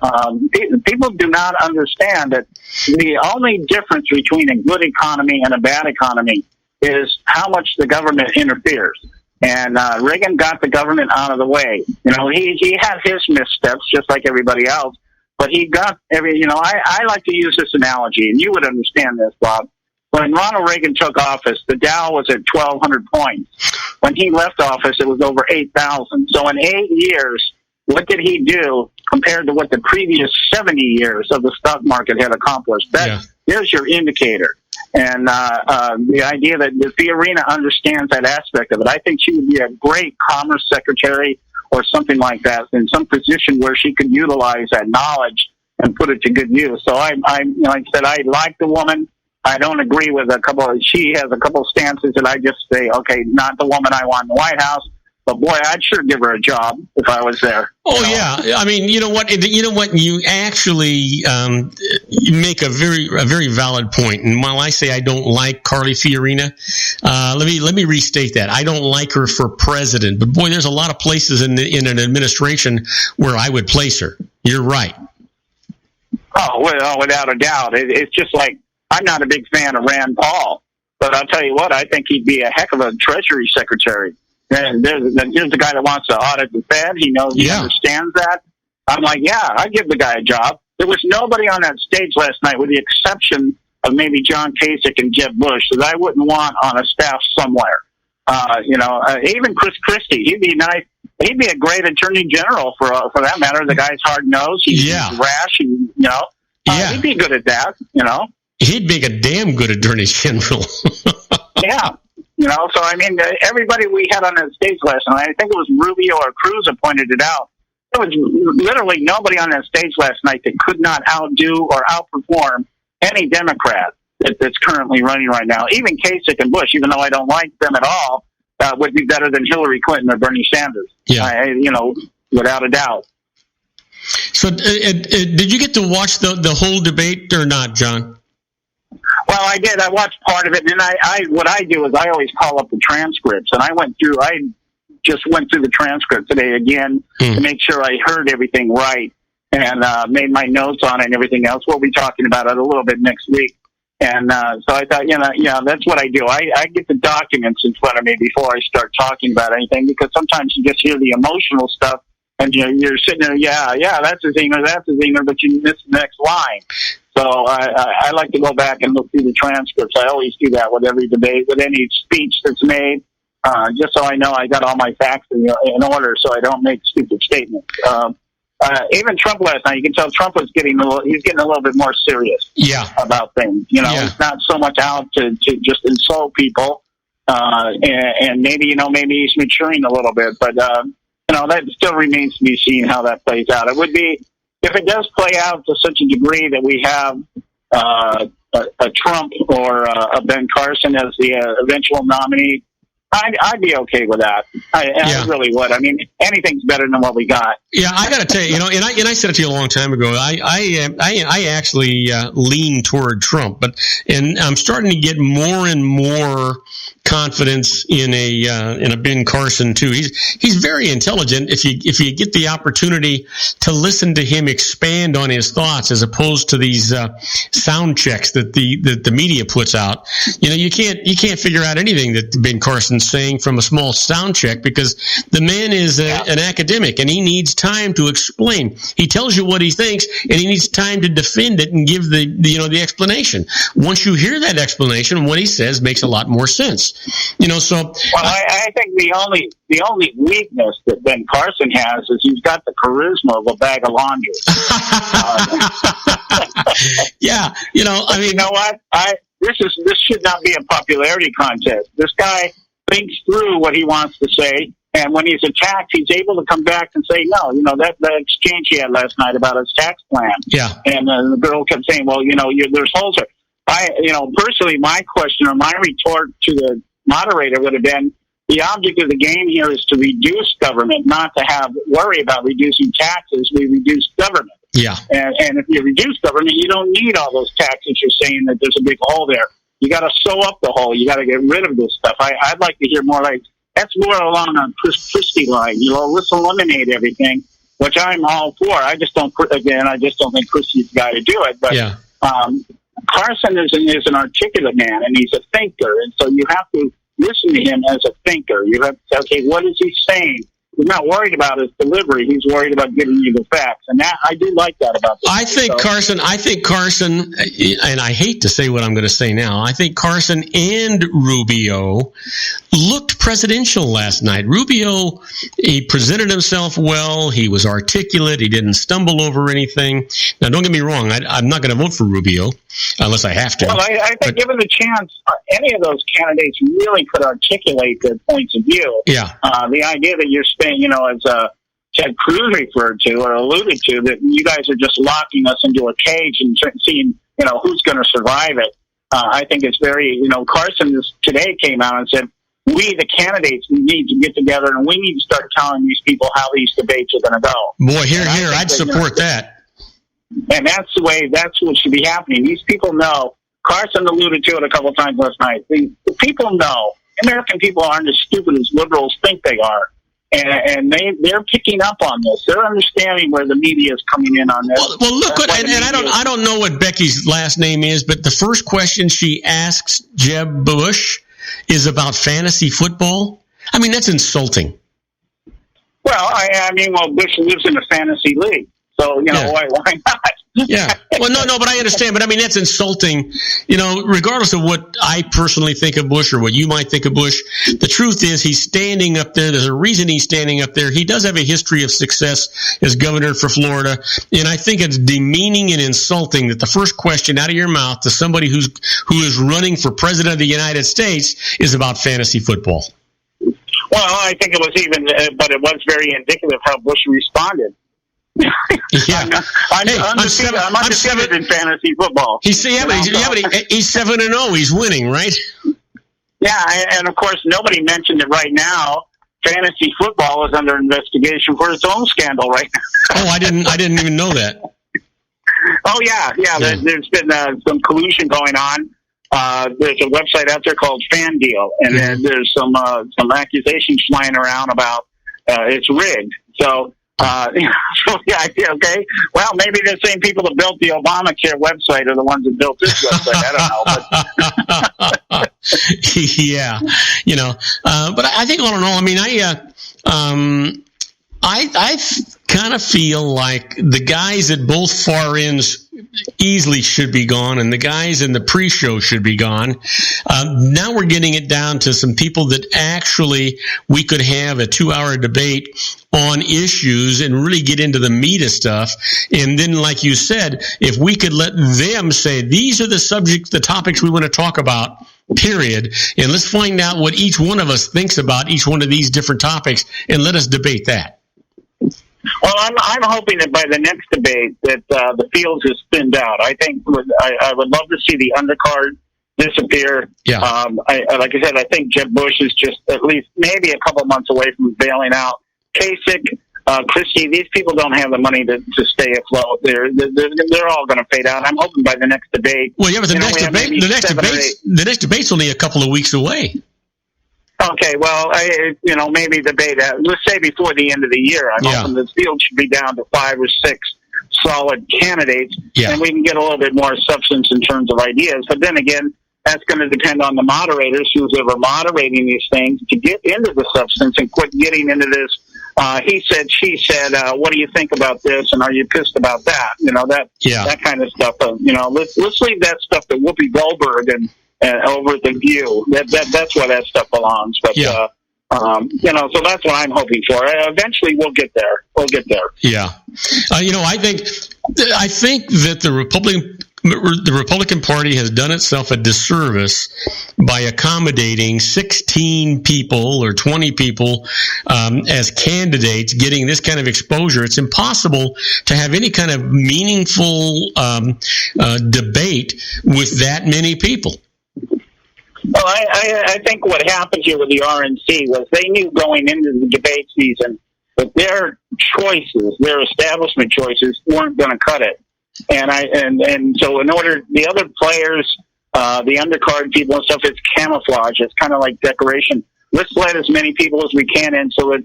People do not understand that the only difference between a good economy and a bad economy is how much the government interferes. And Reagan got the government out of the way. He had his missteps just like everybody else, but he got I like to use this analogy, and you would understand this, Bob. When Ronald Reagan took office, the Dow was at 1,200 points. When he left office, it was over 8,000. So in 8 years, what did he do compared to what the previous 70 years of the stock market had accomplished? There's your indicator. And the idea that Fiorina understands that aspect of it, I think she would be a great commerce secretary or something like that, in some position where she could utilize that knowledge and put it to good use. So like I said, I like the woman. I don't agree with she has a couple of stances that I just say, okay, not the woman I want in the White House, but boy, I'd sure give her a job if I was there. Oh, yeah. I mean, you know what? You actually you make a very valid point. And while I say I don't like Carly Fiorina, let me restate that. I don't like her for president, but boy, there's a lot of places in an administration where I would place her. You're right. Oh, well, without a doubt. It's just like, I'm not a big fan of Rand Paul, But I'll tell you what, I think he'd be a heck of a Treasury Secretary. And here's the guy that wants to audit the Fed. He knows, he understands that. I'm like, yeah, I'd give the guy a job. There was nobody on that stage last night, with the exception of maybe John Kasich and Jeb Bush, that I wouldn't want on a staff somewhere. Even Chris Christie, he'd be nice. He'd be a great attorney general for that matter. The guy's hard nosed. He's rash, and he'd be good at that. He'd make a damn good attorney general. Yeah. So I mean, everybody we had on that stage last night, I think it was Rubio or Cruz that pointed it out. There was literally nobody on that stage last night that could not outdo or outperform any Democrat that's currently running right now. Even Kasich and Bush, even though I don't like them at all, would be better than Hillary Clinton or Bernie Sanders. Yeah. Without a doubt. So did you get to watch the whole debate or not, John? Well, I did. I watched part of it, and what I do is I always call up the transcripts, and I just went through the transcript today again to make sure I heard everything right, and made my notes on it and everything else. We'll be talking about it a little bit next week. And so I thought, that's what I do. I get the documents in front of me before I start talking about anything, because sometimes you just hear the emotional stuff, and you're sitting there, that's a zinger, but you miss the next line. So I like to go back and look through the transcripts. I always do that with every debate, with any speech that's made, just so I know I got all my facts in order, so I don't make stupid statements. Even Trump last night, you can tell Trump was getting a little bit more serious about things. He's not so much out to just insult people, and maybe he's maturing a little bit, but that still remains to be seen how that plays out. It would be, if it does play out to such a degree that we have a Trump or a Ben Carson as the eventual nominee, I'd be okay with that. I really would. I mean, anything's better than what we got. Yeah, I got to tell you, and I said it to you a long time ago. I actually lean toward Trump, and I'm starting to get more and more confidence in a Ben Carson too. He's very intelligent. If you get the opportunity to listen to him expand on his thoughts, as opposed to these sound checks that the media puts out, you can't figure out anything that Ben Carson's saying from a small sound check, because the man is an academic, and he needs time to explain. He tells you what he thinks, and he needs time to defend it and give the explanation. Once you hear that explanation, what he says makes a lot more sense. I think the only weakness that Ben Carson has is he's got the charisma of a bag of laundry. I mean, you know what? This should not be a popularity contest. This guy thinks through what he wants to say, and when he's attacked, he's able to come back and say, no, that exchange he had last night about his tax plan. Yeah. And the girl kept saying, well, there's holes there. Personally, my question or my retort to the moderator would have been, the object of the game here is to reduce government, not to worry about reducing taxes. We reduce government. Yeah. And if you reduce government, you don't need all those taxes. You're saying that there's a big hole there. You got to sew up the hole. You got to get rid of this stuff. I'd like to hear more like, that's more along on Chris Christie line. Let's eliminate everything, which I'm all for. I just don't think Christie's the guy to do it. But Carson is an articulate man, and he's a thinker, and so you have to listen to him as a thinker. You have to say, okay, what is he saying? He's not worried about his delivery. He's worried about giving you the facts. And that, I do like that about this. I think Carson, and I hate to say what I'm going to say now, I think Carson and Rubio looked presidential last night. Rubio, he presented himself well. He was articulate. He didn't stumble over anything. Now, don't get me wrong. I'm not going to vote for Rubio unless I have to. Well, I think given the chance, any of those candidates really could articulate their points of view. Yeah. The idea that you're staying, as Ted Cruz referred to or alluded to, that you guys are just locking us into a cage and seeing, who's going to survive it. I think it's very, Carson today came out and said, we, the candidates, need to get together and we need to start telling these people how these debates are going to go. Boy, I'd support that. And that's what should be happening. These people know. Carson alluded to it a couple of times last night. The people know. American people aren't as stupid as liberals think they are. and they're picking up on this. They're understanding where the media is coming in on this. Well look, and I don't know what Becky's last name is, but the first question she asks Jeb Bush is about fantasy football. I mean, that's insulting. Well, I mean, Bush lives in a fantasy league, so why not? Yeah. Well, no, but I understand. But I mean, that's insulting. Regardless of what I personally think of Bush or what you might think of Bush, the truth is he's standing up there. There's a reason he's standing up there. He does have a history of success as governor for Florida, and I think it's demeaning and insulting that the first question out of your mouth to somebody who is running for president of the United States is about fantasy football. Well, I think it was but it was very indicative how Bush responded. Yeah. I'm undefeated in fantasy football. He's 7-0. He's winning, right? Yeah, and of course, nobody mentioned it right now. Fantasy football is under investigation for its own scandal right now. Oh, I didn't even know that. Oh, yeah. There's been some collusion going on. There's a website out there called Fan Deal, and then there's some accusations flying around about it's rigged. So, okay. Well, maybe the same people that built the Obamacare website are the ones that built this website. I don't know. But yeah, but I think all in all, I mean, I kind of feel like the guys at both far ends easily should be gone, and the guys in the pre-show should be gone. Now we're getting it down to some people that actually we could have a 2-hour debate on issues and really get into the meat of stuff. And then, like you said, if we could let them say, these are the topics we want to talk about, period, and let's find out what each one of us thinks about each one of these different topics, and let us debate that. Well, I'm hoping that by the next debate that the field is thinned out. I think I would love to see the undercard disappear. Yeah. Like I said, I think Jeb Bush is just at least maybe a couple months away from bailing out. Kasich, Christie, these people don't have the money to stay afloat. They're all going to fade out. I'm hoping by the next debate. Well, yeah, but the next debate's only a couple of weeks away. Okay, well, maybe debate that. Let's say before the end of the year. I'm hoping the field should be down to 5 or 6 solid candidates, and we can get a little bit more substance in terms of ideas. But then again, that's going to depend on the moderators who's ever moderating these things to get into the substance and quit getting into this. He said, she said, what do you think about this? And are you pissed about that? That kind of stuff. Let's leave that stuff to Whoopi Goldberg and over at The View. That's where that stuff belongs. But, so that's what I'm hoping for. Eventually we'll get there. Yeah. I think that the Republican Party has done itself a disservice by accommodating 16 people or 20 people as candidates getting this kind of exposure. It's impossible to have any kind of meaningful debate with that many people. Well, I think what happened here with the RNC was they knew going into the debate season that their choices, their establishment choices, weren't going to cut it. And so in order, the other players, the undercard people and stuff, it's camouflage. It's kind of like decoration. Let's let as many people as we can in so that,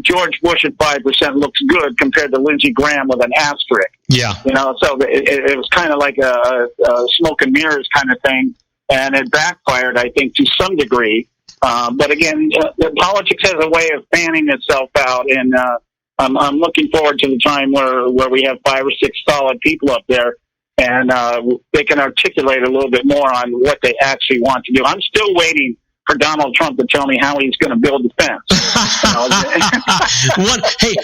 George Bush at 5% looks good compared to Lindsey Graham with an asterisk. Yeah. So it was kind of like a smoke and mirrors kind of thing. And it backfired, I think, to some degree. But again, politics has a way of fanning itself out, and I'm looking forward to the time where we have 5 or 6 solid people up there, and they can articulate a little bit more on what they actually want to do. I'm still waiting for Donald Trump to tell me how he's going to build the fence.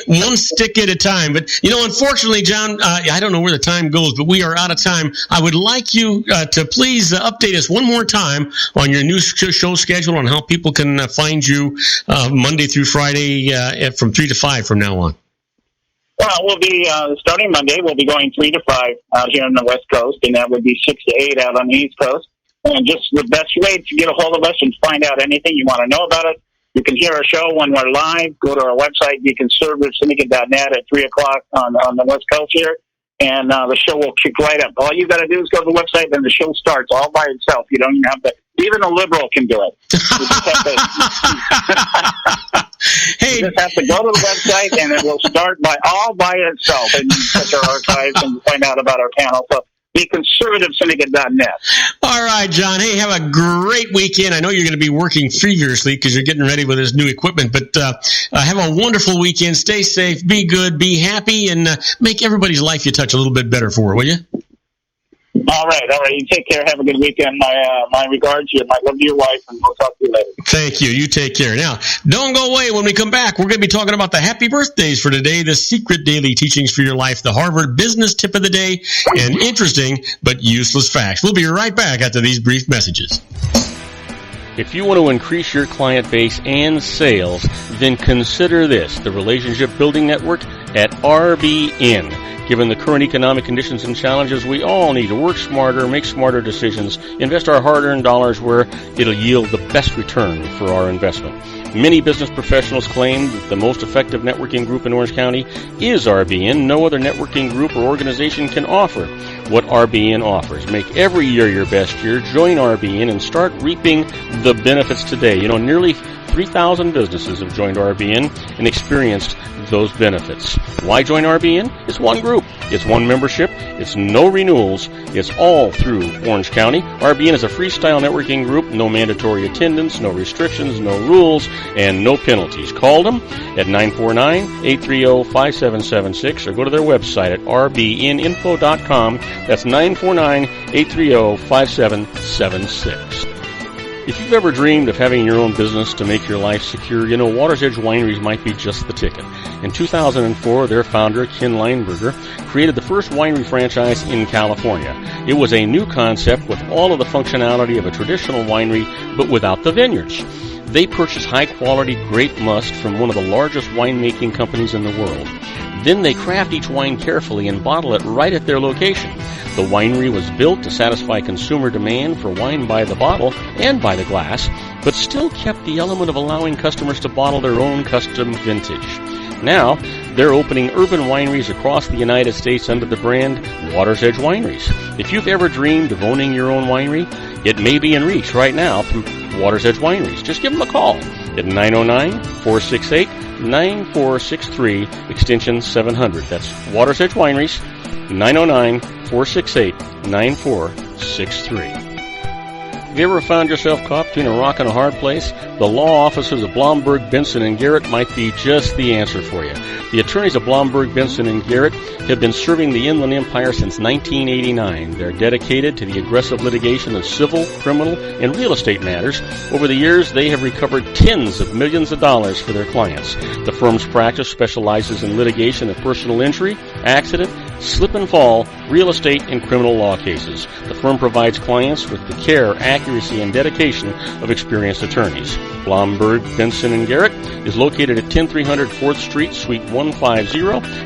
One stick at a time. But, unfortunately, John, I don't know where the time goes, but we are out of time. I would like you to please update us one more time on your new show schedule on how people can find you Monday through Friday from 3 to 5 from now on. Well, we'll be starting Monday. We'll be going 3 to 5 out here on the West Coast, and that would be 6 to 8 out on the East Coast. And just the best way to get a hold of us and find out anything you want to know about it, you can hear our show when we're live. Go to our website, beconservativesyndicate.net at 3 o'clock on the West Coast here. and the show will kick right up. All you got to do is go to the website, and the show starts all by itself. You don't even have to. Even a liberal can do it. You just have to, Hey, you just have to go to the website, and it will start all by itself. And you can check our archives and find out about our panel. So be conservativesyndicate.net. all right, John. Hey, have a great weekend. I know you're going to be working feverishly because you're getting ready with this new equipment, but have a wonderful weekend. Stay safe, be good, be happy, and make everybody's life you touch a little bit better for, will you? All right. You take care. Have a good weekend. My regards. My love to your wife, and we'll talk to you later. Thank you. You take care. Now, don't go away. When we come back, we're going to be talking about the happy birthdays for today, the secret daily teachings for your life, the Harvard business tip of the day, and interesting but useless facts. We'll be right back after these brief messages. If you want to increase your client base and sales, then consider this, the Relationship Building Network at RBN. Given the current economic conditions and challenges, we all need to work smarter, make smarter decisions, invest our hard-earned dollars where it'll yield the best return for our investment. Many business professionals claim that the most effective networking group in Orange County is RBN. No other networking group or organization can offer what RBN offers. Make every year your best year. Join RBN and start reaping the benefits today. Nearly 3,000 businesses have joined RBN and experienced those benefits. Why join RBN? It's one group. It's one membership. It's no renewals. It's all through Orange County. RBN is a freestyle networking group. No mandatory attendance, no restrictions, no rules, and no penalties. Call them at 949-830-5776 or go to their website at rbninfo.com. That's 949-830-5776. If you've ever dreamed of having your own business to make your life secure, Water's Edge Wineries might be just the ticket. In 2004, their founder, Ken Lineberger, created the first winery franchise in California. It was a new concept with all of the functionality of a traditional winery, but without the vineyards. They purchased high-quality grape must from one of the largest winemaking companies in the world. Then they craft each wine carefully and bottle it right at their location. The winery was built to satisfy consumer demand for wine by the bottle and by the glass, but still kept the element of allowing customers to bottle their own custom vintage. Now, they're opening urban wineries across the United States under the brand Water's Edge Wineries. If you've ever dreamed of owning your own winery, it may be in reach right now through Water's Edge Wineries. Just give them a call at 909-468-9463, extension 700. That's Water's Edge Wineries, 909-468-9463. Have you ever found yourself caught between a rock and a hard place? The law offices of Blomberg, Benson, and Garrett might be just the answer for you. The attorneys of Blomberg, Benson, and Garrett have been serving the Inland Empire since 1989. They're dedicated to the aggressive litigation of civil, criminal, and real estate matters. Over the years, they have recovered tens of millions of dollars for their clients. The firm's practice specializes in litigation of personal injury, accident, slip and fall, real estate, and criminal law cases. The firm provides clients with the care, accuracy, and dedication of experienced attorneys. Blomberg, Benson, and Garrett is located at 10300 4th Street, Suite 150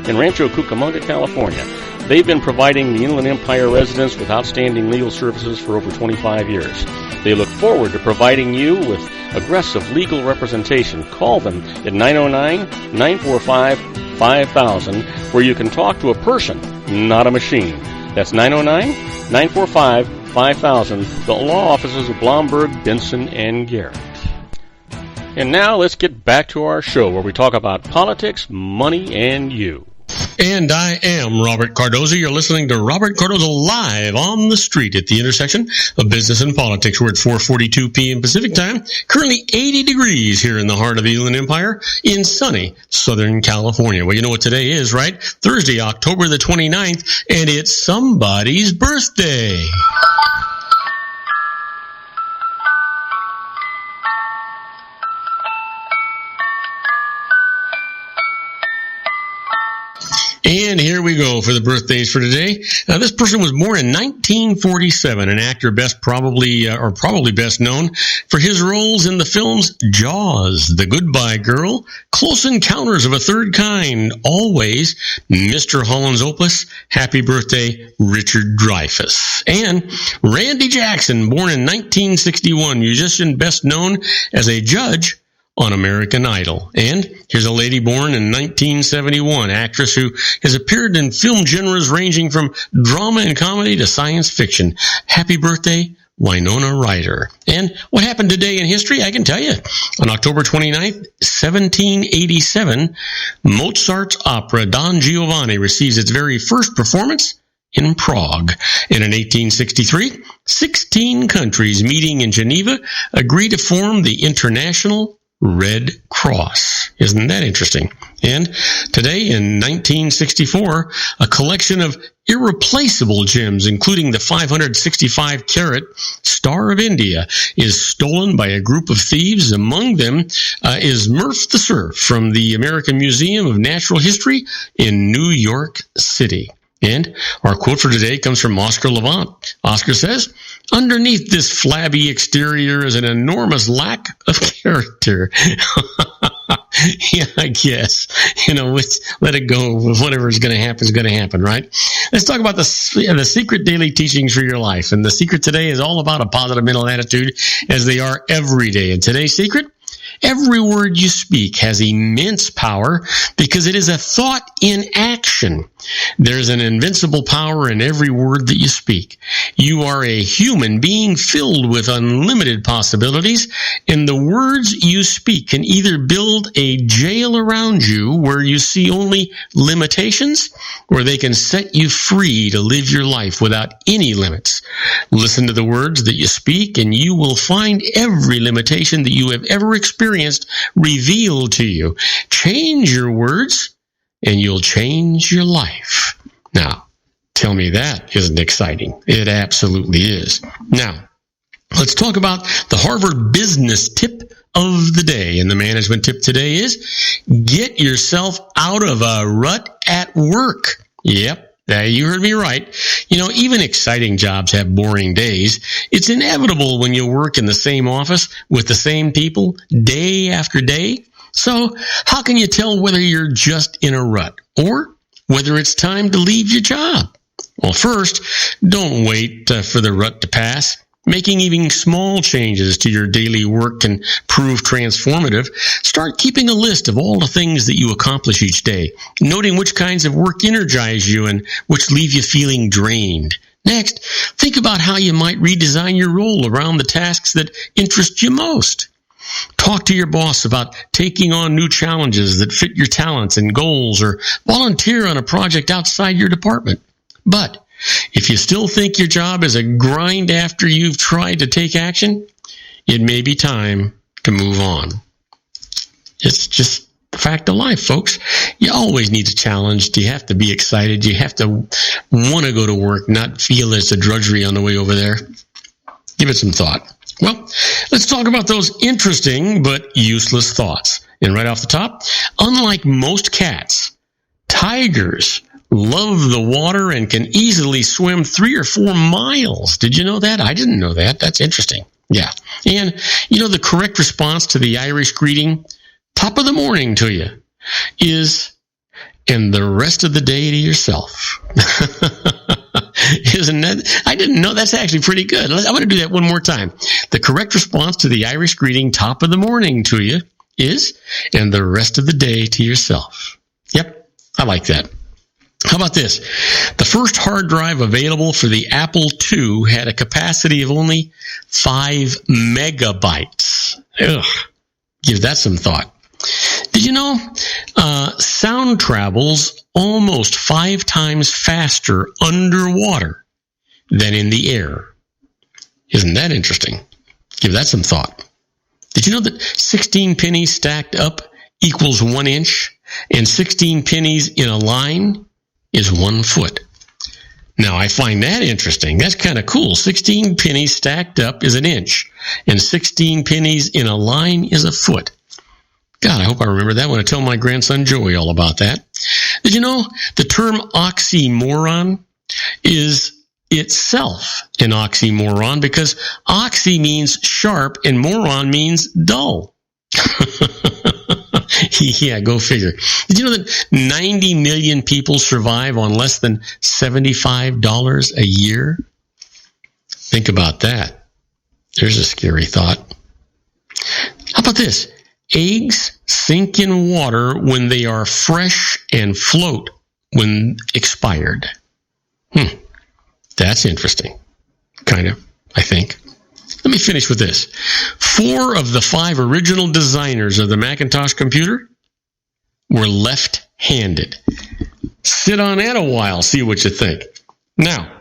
in Rancho Cucamonga, California. They've been providing the Inland Empire residents with outstanding legal services for over 25 years. They look forward to providing you with aggressive legal representation. Call them at 909-945-5000, where you can talk to a person, not a machine. That's 909-945-5000, the law offices of Blomberg, Benson, and Garrett. And now let's get back to our show where we talk about politics, money, and you. And I am Robert Cardoza. You're listening to Robert Cardoza live on the street at the intersection of business and politics. We're at 4:42 p.m. Pacific time. Currently 80 degrees here in the heart of the Inland Empire in sunny Southern California. Well, you know what today is, right? Thursday, October the 29th, and it's somebody's birthday. And here we go for the birthdays for today. This person was born in 1947, an actor probably best known for his roles in the films Jaws, The Goodbye Girl, Close Encounters of a Third Kind, Always, Mr. Holland's Opus, Happy Birthday, Richard Dreyfuss. And Randy Jackson, born in 1961, musician best known as a judge on American Idol. And here's a lady born in 1971, actress who has appeared in film genres ranging from drama and comedy to science fiction. Happy birthday, Winona Ryder. And what happened today in history, I can tell you. On October 29th, 1787, Mozart's opera Don Giovanni receives its very first performance in Prague. And in 1863, 16 countries meeting in Geneva agree to form the International Red Cross. Isn't that interesting? And today in 1964, a collection of irreplaceable gems, including the 565-carat Star of India, is stolen by a group of thieves. Among them is Murph the Surf from the American Museum of Natural History in New York City. And our quote for today comes from Oscar Levant. Oscar says, "Underneath this flabby exterior is an enormous lack of character." Yeah, I guess. Let it go. Whatever's going to happen is going to happen, right? Let's talk about the secret daily teachings for your life. And the secret today is all about a positive mental attitude, as they are every day. And today's secret: every word you speak has immense power because it is a thought in action. There's an invincible power in every word that you speak. You are a human being filled with unlimited possibilities, and the words you speak can either build a jail around you where you see only limitations, or they can set you free to live your life without any limits. Listen to the words that you speak, and you will find every limitation that you have ever experienced revealed to you. Change your words, and you'll change your life. Now, tell me that isn't exciting. It absolutely is. Now, let's talk about the Harvard business tip of the day. And the management tip today is: get yourself out of a rut at work. Yep. You heard me right. Even exciting jobs have boring days. It's inevitable when you work in the same office with the same people day after day. So how can you tell whether you're just in a rut or whether it's time to leave your job? Well, first, don't wait for the rut to pass. Making even small changes to your daily work can prove transformative. Start keeping a list of all the things that you accomplish each day, noting which kinds of work energize you and which leave you feeling drained. Next, think about how you might redesign your role around the tasks that interest you most. Talk to your boss about taking on new challenges that fit your talents and goals, or volunteer on a project outside your department. But if you still think your job is a grind after you've tried to take action, it may be time to move on. It's just the fact of life, folks. You always need a challenge. You have to be excited. You have to want to go to work, not feel it's a drudgery on the way over there. Give it some thought. Well, let's talk about those interesting but useless thoughts. And right off the top, unlike most cats, tigers love the water and can easily swim 3 or 4 miles. Did you know that? I didn't know that. That's interesting. Yeah. And the correct response to the Irish greeting, "Top of the morning to you," is "and the rest of the day to yourself." Isn't that? I didn't know. That's actually pretty good. I'm going to do that one more time. The correct response to the Irish greeting, "Top of the morning to you," is "and the rest of the day to yourself." Yep. I like that. How about this? The first hard drive available for the Apple II had a capacity of only 5 megabytes. Ugh. Give that some thought. Did you know sound travels almost 5 times faster underwater than in the air? Isn't that interesting? Give that some thought. Did you know that 16 pennies stacked up equals 1 inch, and 16 pennies in a line is 1 foot? Now, I find that interesting. That's kind of cool. 16 pennies stacked up is 1 inch, and 16 pennies in a line is 1 foot. God, I hope I remember that when I tell my grandson Joey all about that. Did you know the term oxymoron is itself an oxymoron, because oxy means sharp and moron means dull? Yeah, go figure. Did you know that 90 million people survive on less than $75 a year? Think about that. There's a scary thought. How about this? eggs sink in water when they are fresh and float when expired. That's interesting. Kind of, I think. Let me finish with this. 4 of the 5 original designers of the Macintosh computer were left-handed. Sit on that a while, see what you think. Now,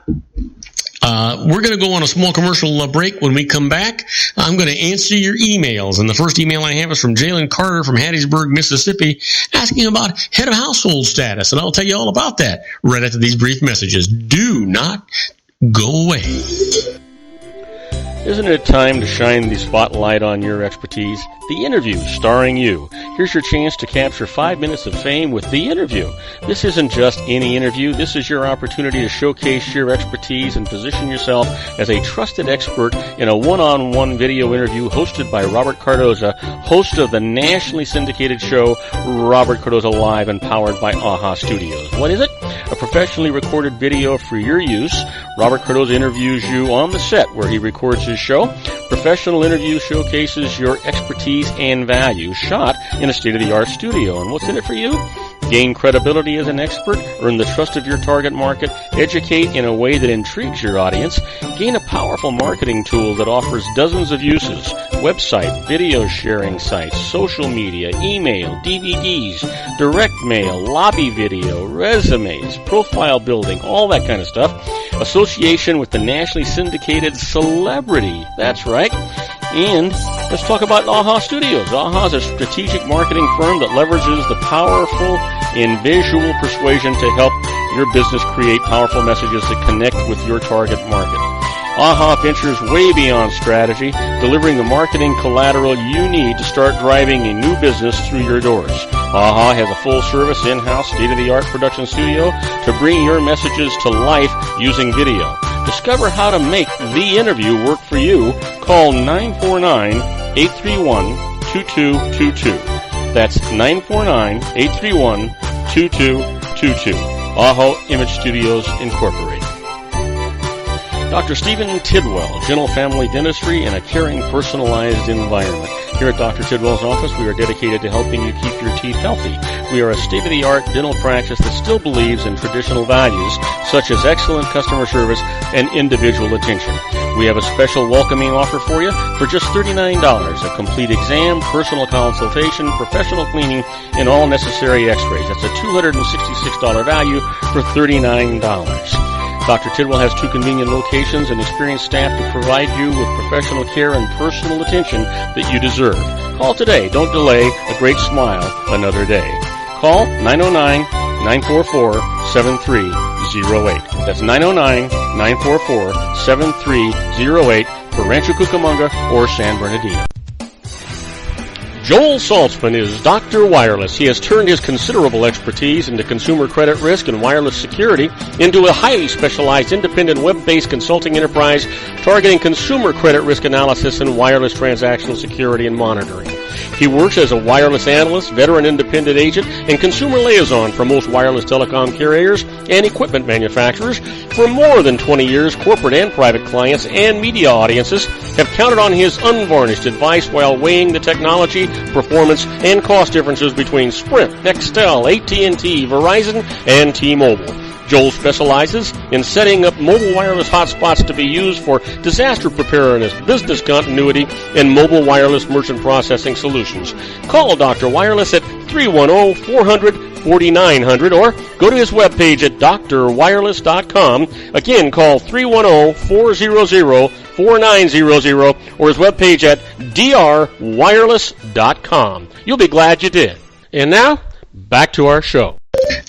we're going to go on a small commercial break. When we come back, I'm going to answer your emails. And the first email I have is from Jalen Carter from Hattiesburg, Mississippi, asking about head of household status. And I'll tell you all about that right after these brief messages. Do not go away. Isn't it time to shine the spotlight on your expertise? The Interview, starring you. Here's your chance to capture 5 minutes of fame with The Interview. This isn't just any interview. This is your opportunity to showcase your expertise and position yourself as a trusted expert in a one-on-one video interview hosted by Robert Cardoza, host of the nationally syndicated show Robert Cardoza Live and powered by AHA Studios. What is it? A professionally recorded video for your use. Robert Cardoza interviews you on the set where he records his show. Professional interview showcases your expertise and value, shot in a state-of-the-art studio. And what's in it for you? Gain credibility as an expert, earn the trust of your target market, educate in a way that intrigues your audience, gain a powerful marketing tool that offers dozens of uses, website, video sharing sites, social media, email, DVDs, direct mail, lobby video, resumes, profile building, all that kind of stuff. Association with the nationally syndicated celebrity. That's right. And let's talk about AHA Studios. AHA is a strategic marketing firm that leverages the powerful and visual persuasion to help your business create powerful messages that connect with your target market. AHA ventures way beyond strategy, delivering the marketing collateral you need to start driving a new business through your doors. AHA has a full-service, in-house, state-of-the-art production studio to bring your messages to life using video. Discover how to make The Interview work for you. Call 949-831-2222. That's 949-831-2222. AHA Image Studios, Incorporated. Dr. Stephen Tidwell, Gentle Family Dentistry in a caring, personalized environment. Here at Dr. Tidwell's office, we are dedicated to helping you keep your teeth healthy. We are a state-of-the-art dental practice that still believes in traditional values, such as excellent customer service and individual attention. We have a special welcoming offer for you for just $39, a complete exam, personal consultation, professional cleaning, and all necessary x-rays. That's a $266 value for $39. Dr. Tidwell has 2 convenient locations and experienced staff to provide you with professional care and personal attention that you deserve. Call today. Don't delay. A great smile another day. Call 909-944-7308. That's 909-944-7308 for Rancho Cucamonga or San Bernardino. Joel Saltzman is Dr. Wireless. He has turned his considerable expertise into consumer credit risk and wireless security into a highly specialized independent web-based consulting enterprise targeting consumer credit risk analysis and wireless transactional security and monitoring. He works as a wireless analyst, veteran independent agent, and consumer liaison for most wireless telecom carriers and equipment manufacturers. For more than 20 years, corporate and private clients and media audiences have counted on his unvarnished advice while weighing the technology, performance, and cost differences between Sprint, Nextel, AT&T, Verizon, and T-Mobile. Joel specializes in setting up mobile wireless hotspots to be used for disaster preparedness, business continuity, and mobile wireless merchant processing solutions. Call Dr. Wireless at 310-400-4900 or go to his webpage at drwireless.com. Again, call 310-400-4900 or his webpage at drwireless.com. You'll be glad you did. And now, back to our show.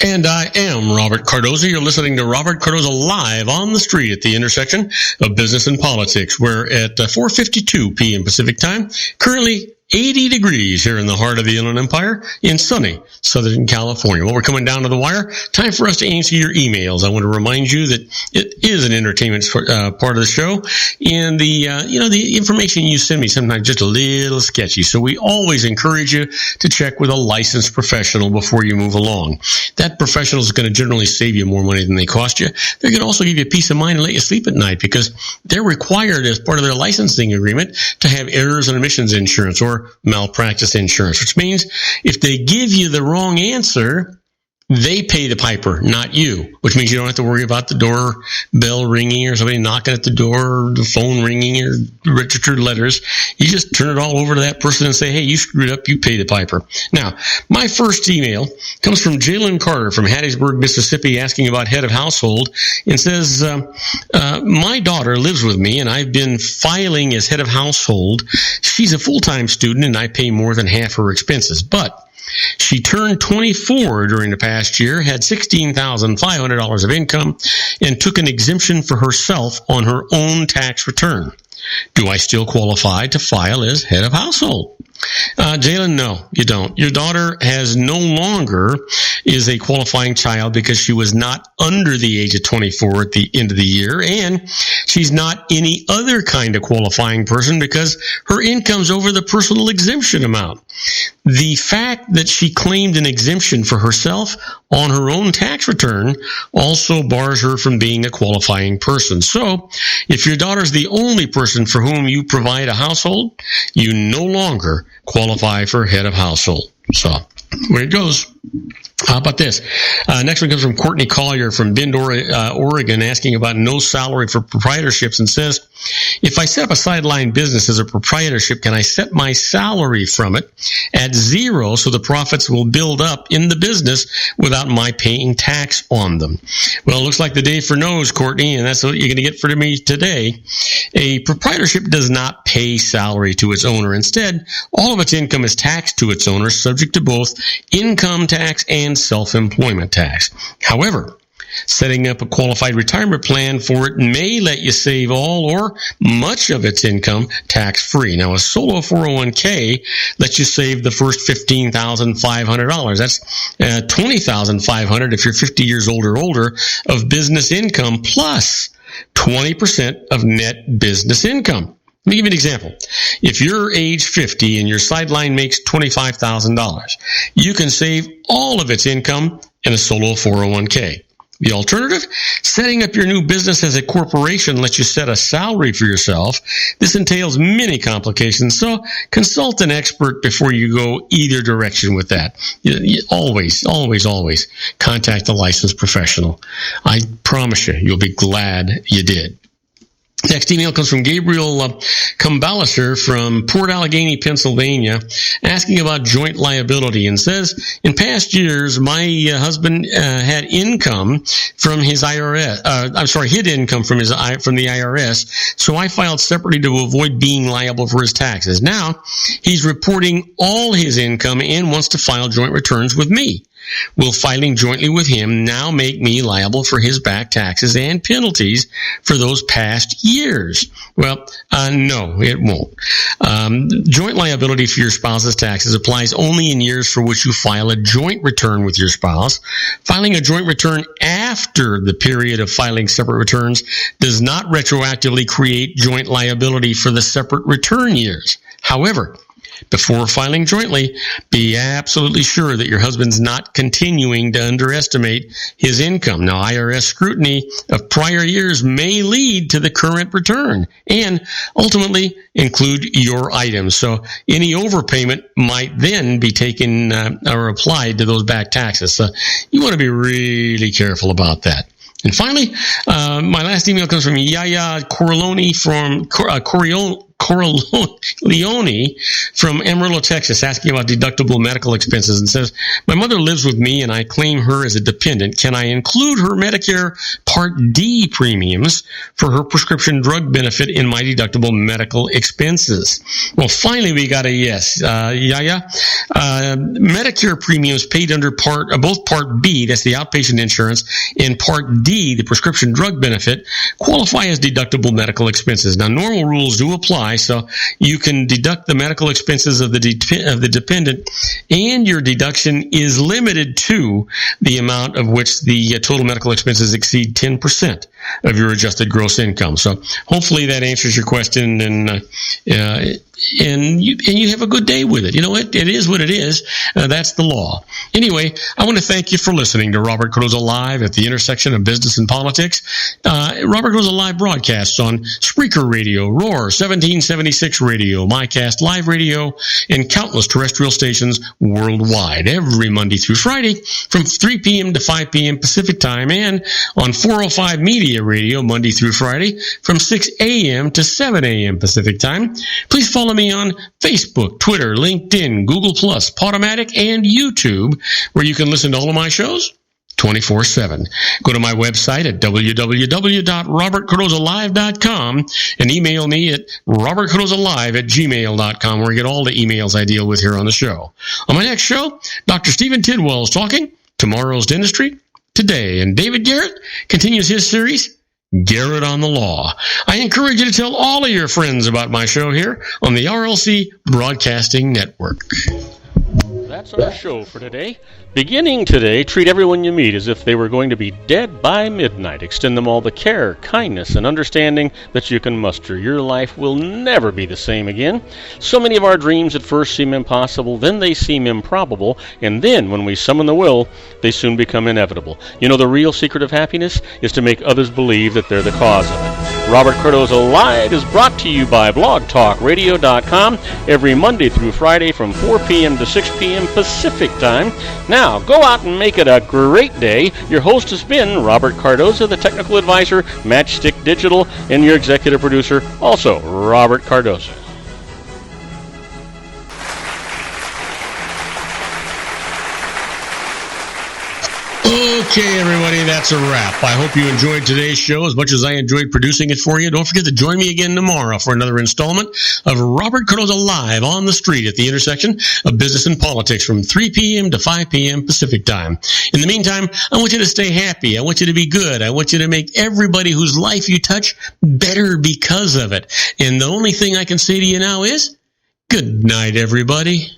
And I am Robert Cardoza. You're listening to Robert Cardoza Live on the street at the intersection of business and politics. We're at 4:52 p.m. Pacific time. Currently 80 degrees here in the heart of the Inland Empire in sunny Southern California. Well, we're coming down to the wire. Time for us to answer your emails. I want to remind you that it is an entertainment part of the show, and the information you send me sometimes just a little sketchy. So we always encourage you to check with a licensed professional before you move along. That professional is going to generally save you more money than they cost you. They're going to also give you peace of mind and let you sleep at night because they're required as part of their licensing agreement to have errors and omissions insurance, or door malpractice insurance, which means if they give you the wrong answer, they pay the piper, not you, which means you don't have to worry about the door bell ringing or somebody knocking at the door, or the phone ringing or registered letters. You just turn it all over to that person and say, hey, you screwed up, you pay the piper. Now, my first email comes from Jalen Carter from Hattiesburg, Mississippi, asking about head of household, and says, my daughter lives with me and I've been filing as head of household. She's a full-time student and I pay more than half her expenses, but she turned 24 during the past year, had $16,500 of income, and took an exemption for herself on her own tax return. Do I still qualify to file as head of household? Jalen, no, you don't. Your daughter no longer is a qualifying child because she was not under the age of 24 at the end of the year, and she's not any other kind of qualifying person because her income's over the personal exemption amount. The fact that she claimed an exemption for herself on her own tax return also bars her from being a qualifying person. So, if your daughter's the only person for whom you provide a household, you no longer qualify for head of household. So, where it goes. How about this? Next one comes from Courtney Collier from Bend, Oregon, asking about no salary for proprietorships, and says, if I set up a sideline business as a proprietorship, can I set my salary from it at zero so the profits will build up in the business without my paying tax on them? Well, it looks like the day for no's, Courtney, and that's what you're going to get from me today. A proprietorship does not pay salary to its owner. Instead, all of its income is taxed to its owner, subject to both income tax and self-employment tax. However, setting up a qualified retirement plan for it may let you save all or much of its income tax-free. Now, a solo 401k lets you save the first $15,500. That's $20,500 if you're 50 years old or older of business income plus 20% of net business income. Let me give you an example. If you're age 50 and your sideline makes $25,000, you can save all of its income in a solo 401k. The alternative, setting up your new business as a corporation lets you set a salary for yourself. This entails many complications, so consult an expert before you go either direction with that. Always contact a licensed professional. I promise you'll be glad you did. Next email comes from Gabriel Kumbalaser from Port Allegheny, Pennsylvania, asking about joint liability, and says, in past years, my husband had income from his IRS. Hid income from the IRS, so I filed separately to avoid being liable for his taxes. Now, he's reporting all his income and wants to file joint returns with me. Will filing jointly with him now make me liable for his back taxes and penalties for those past years? Well, no, it won't. Joint liability for your spouse's taxes applies only in years for which you file a joint return with your spouse. Filing a joint return after the period of filing separate returns does not retroactively create joint liability for the separate return years. However, before filing jointly, be absolutely sure that your husband's not continuing to underestimate his income. Now, IRS scrutiny of prior years may lead to the current return and ultimately include your items. So any overpayment might then be taken or applied to those back taxes. So you want to be really careful about that. And finally, my last email comes from Yaya Corleone from Corleone from Amarillo, Texas, asking about deductible medical expenses, and says, my mother lives with me and I claim her as a dependent. Can I include her Medicare Part D premiums for her prescription drug benefit in my deductible medical expenses? Well, finally, we got a yes. Medicare premiums paid under both Part B, that's the outpatient insurance, and Part D, the prescription drug benefit, qualify as deductible medical expenses. Now, normal rules do apply, so you can deduct the medical expenses of the dependent, and your deduction is limited to the amount of which the total medical expenses exceed 10%. of your adjusted gross income. So hopefully that answers your question, and you have a good day with it. You know, it is what it is. That's the law. Anyway, I want to thank you for listening to Robert Cardoza Live at the intersection of business and politics. Robert Cardoza Live broadcasts on Spreaker Radio, Roar, 1776 Radio, MyCast Live Radio, and countless terrestrial stations worldwide every Monday through Friday from 3 p.m. to 5 p.m. Pacific Time, and on 405 Media Radio Monday through Friday from 6 a.m. to 7 a.m. Pacific Time. Please follow me on Facebook, Twitter, LinkedIn, Google+, Podomatic, and YouTube, where you can listen to all of my shows 24/7. Go to my website at www.robertcardozalive.com and email me at robertcardozalive@gmail.com, where you get all the emails I deal with here on the show. On my next show, Dr. Stephen Tidwell is talking Tomorrow's Dentistry Today, and David Garrett continues his series, Garrett on the Law. I encourage you to tell all of your friends about my show here on the RLC Broadcasting Network. That's our show for today. Beginning today, treat everyone you meet as if they were going to be dead by midnight. Extend them all the care, kindness, and understanding that you can muster. Your life will never be the same again. So many of our dreams at first seem impossible, then they seem improbable, and then when we summon the will, they soon become inevitable. You know, the real secret of happiness is to make others believe that they're the cause of it. Robert Cardoza Live is brought to you by blogtalkradio.com every Monday through Friday from 4 p.m. to 6 p.m. Pacific Time. Now, go out and make it a great day. Your host has been Robert Cardoza, the technical advisor, Matchstick Digital, and your executive producer, also Robert Cardoza. Okay, everybody, that's a wrap. I hope you enjoyed today's show as much as I enjoyed producing it for you. Don't forget to join me again tomorrow for another installment of Robert Cardoza Live on the street at the intersection of business and politics from 3 p.m. to 5 p.m. Pacific Time. In the meantime, I want you to stay happy. I want you to be good. I want you to make everybody whose life you touch better because of it. And the only thing I can say to you now is, good night, everybody.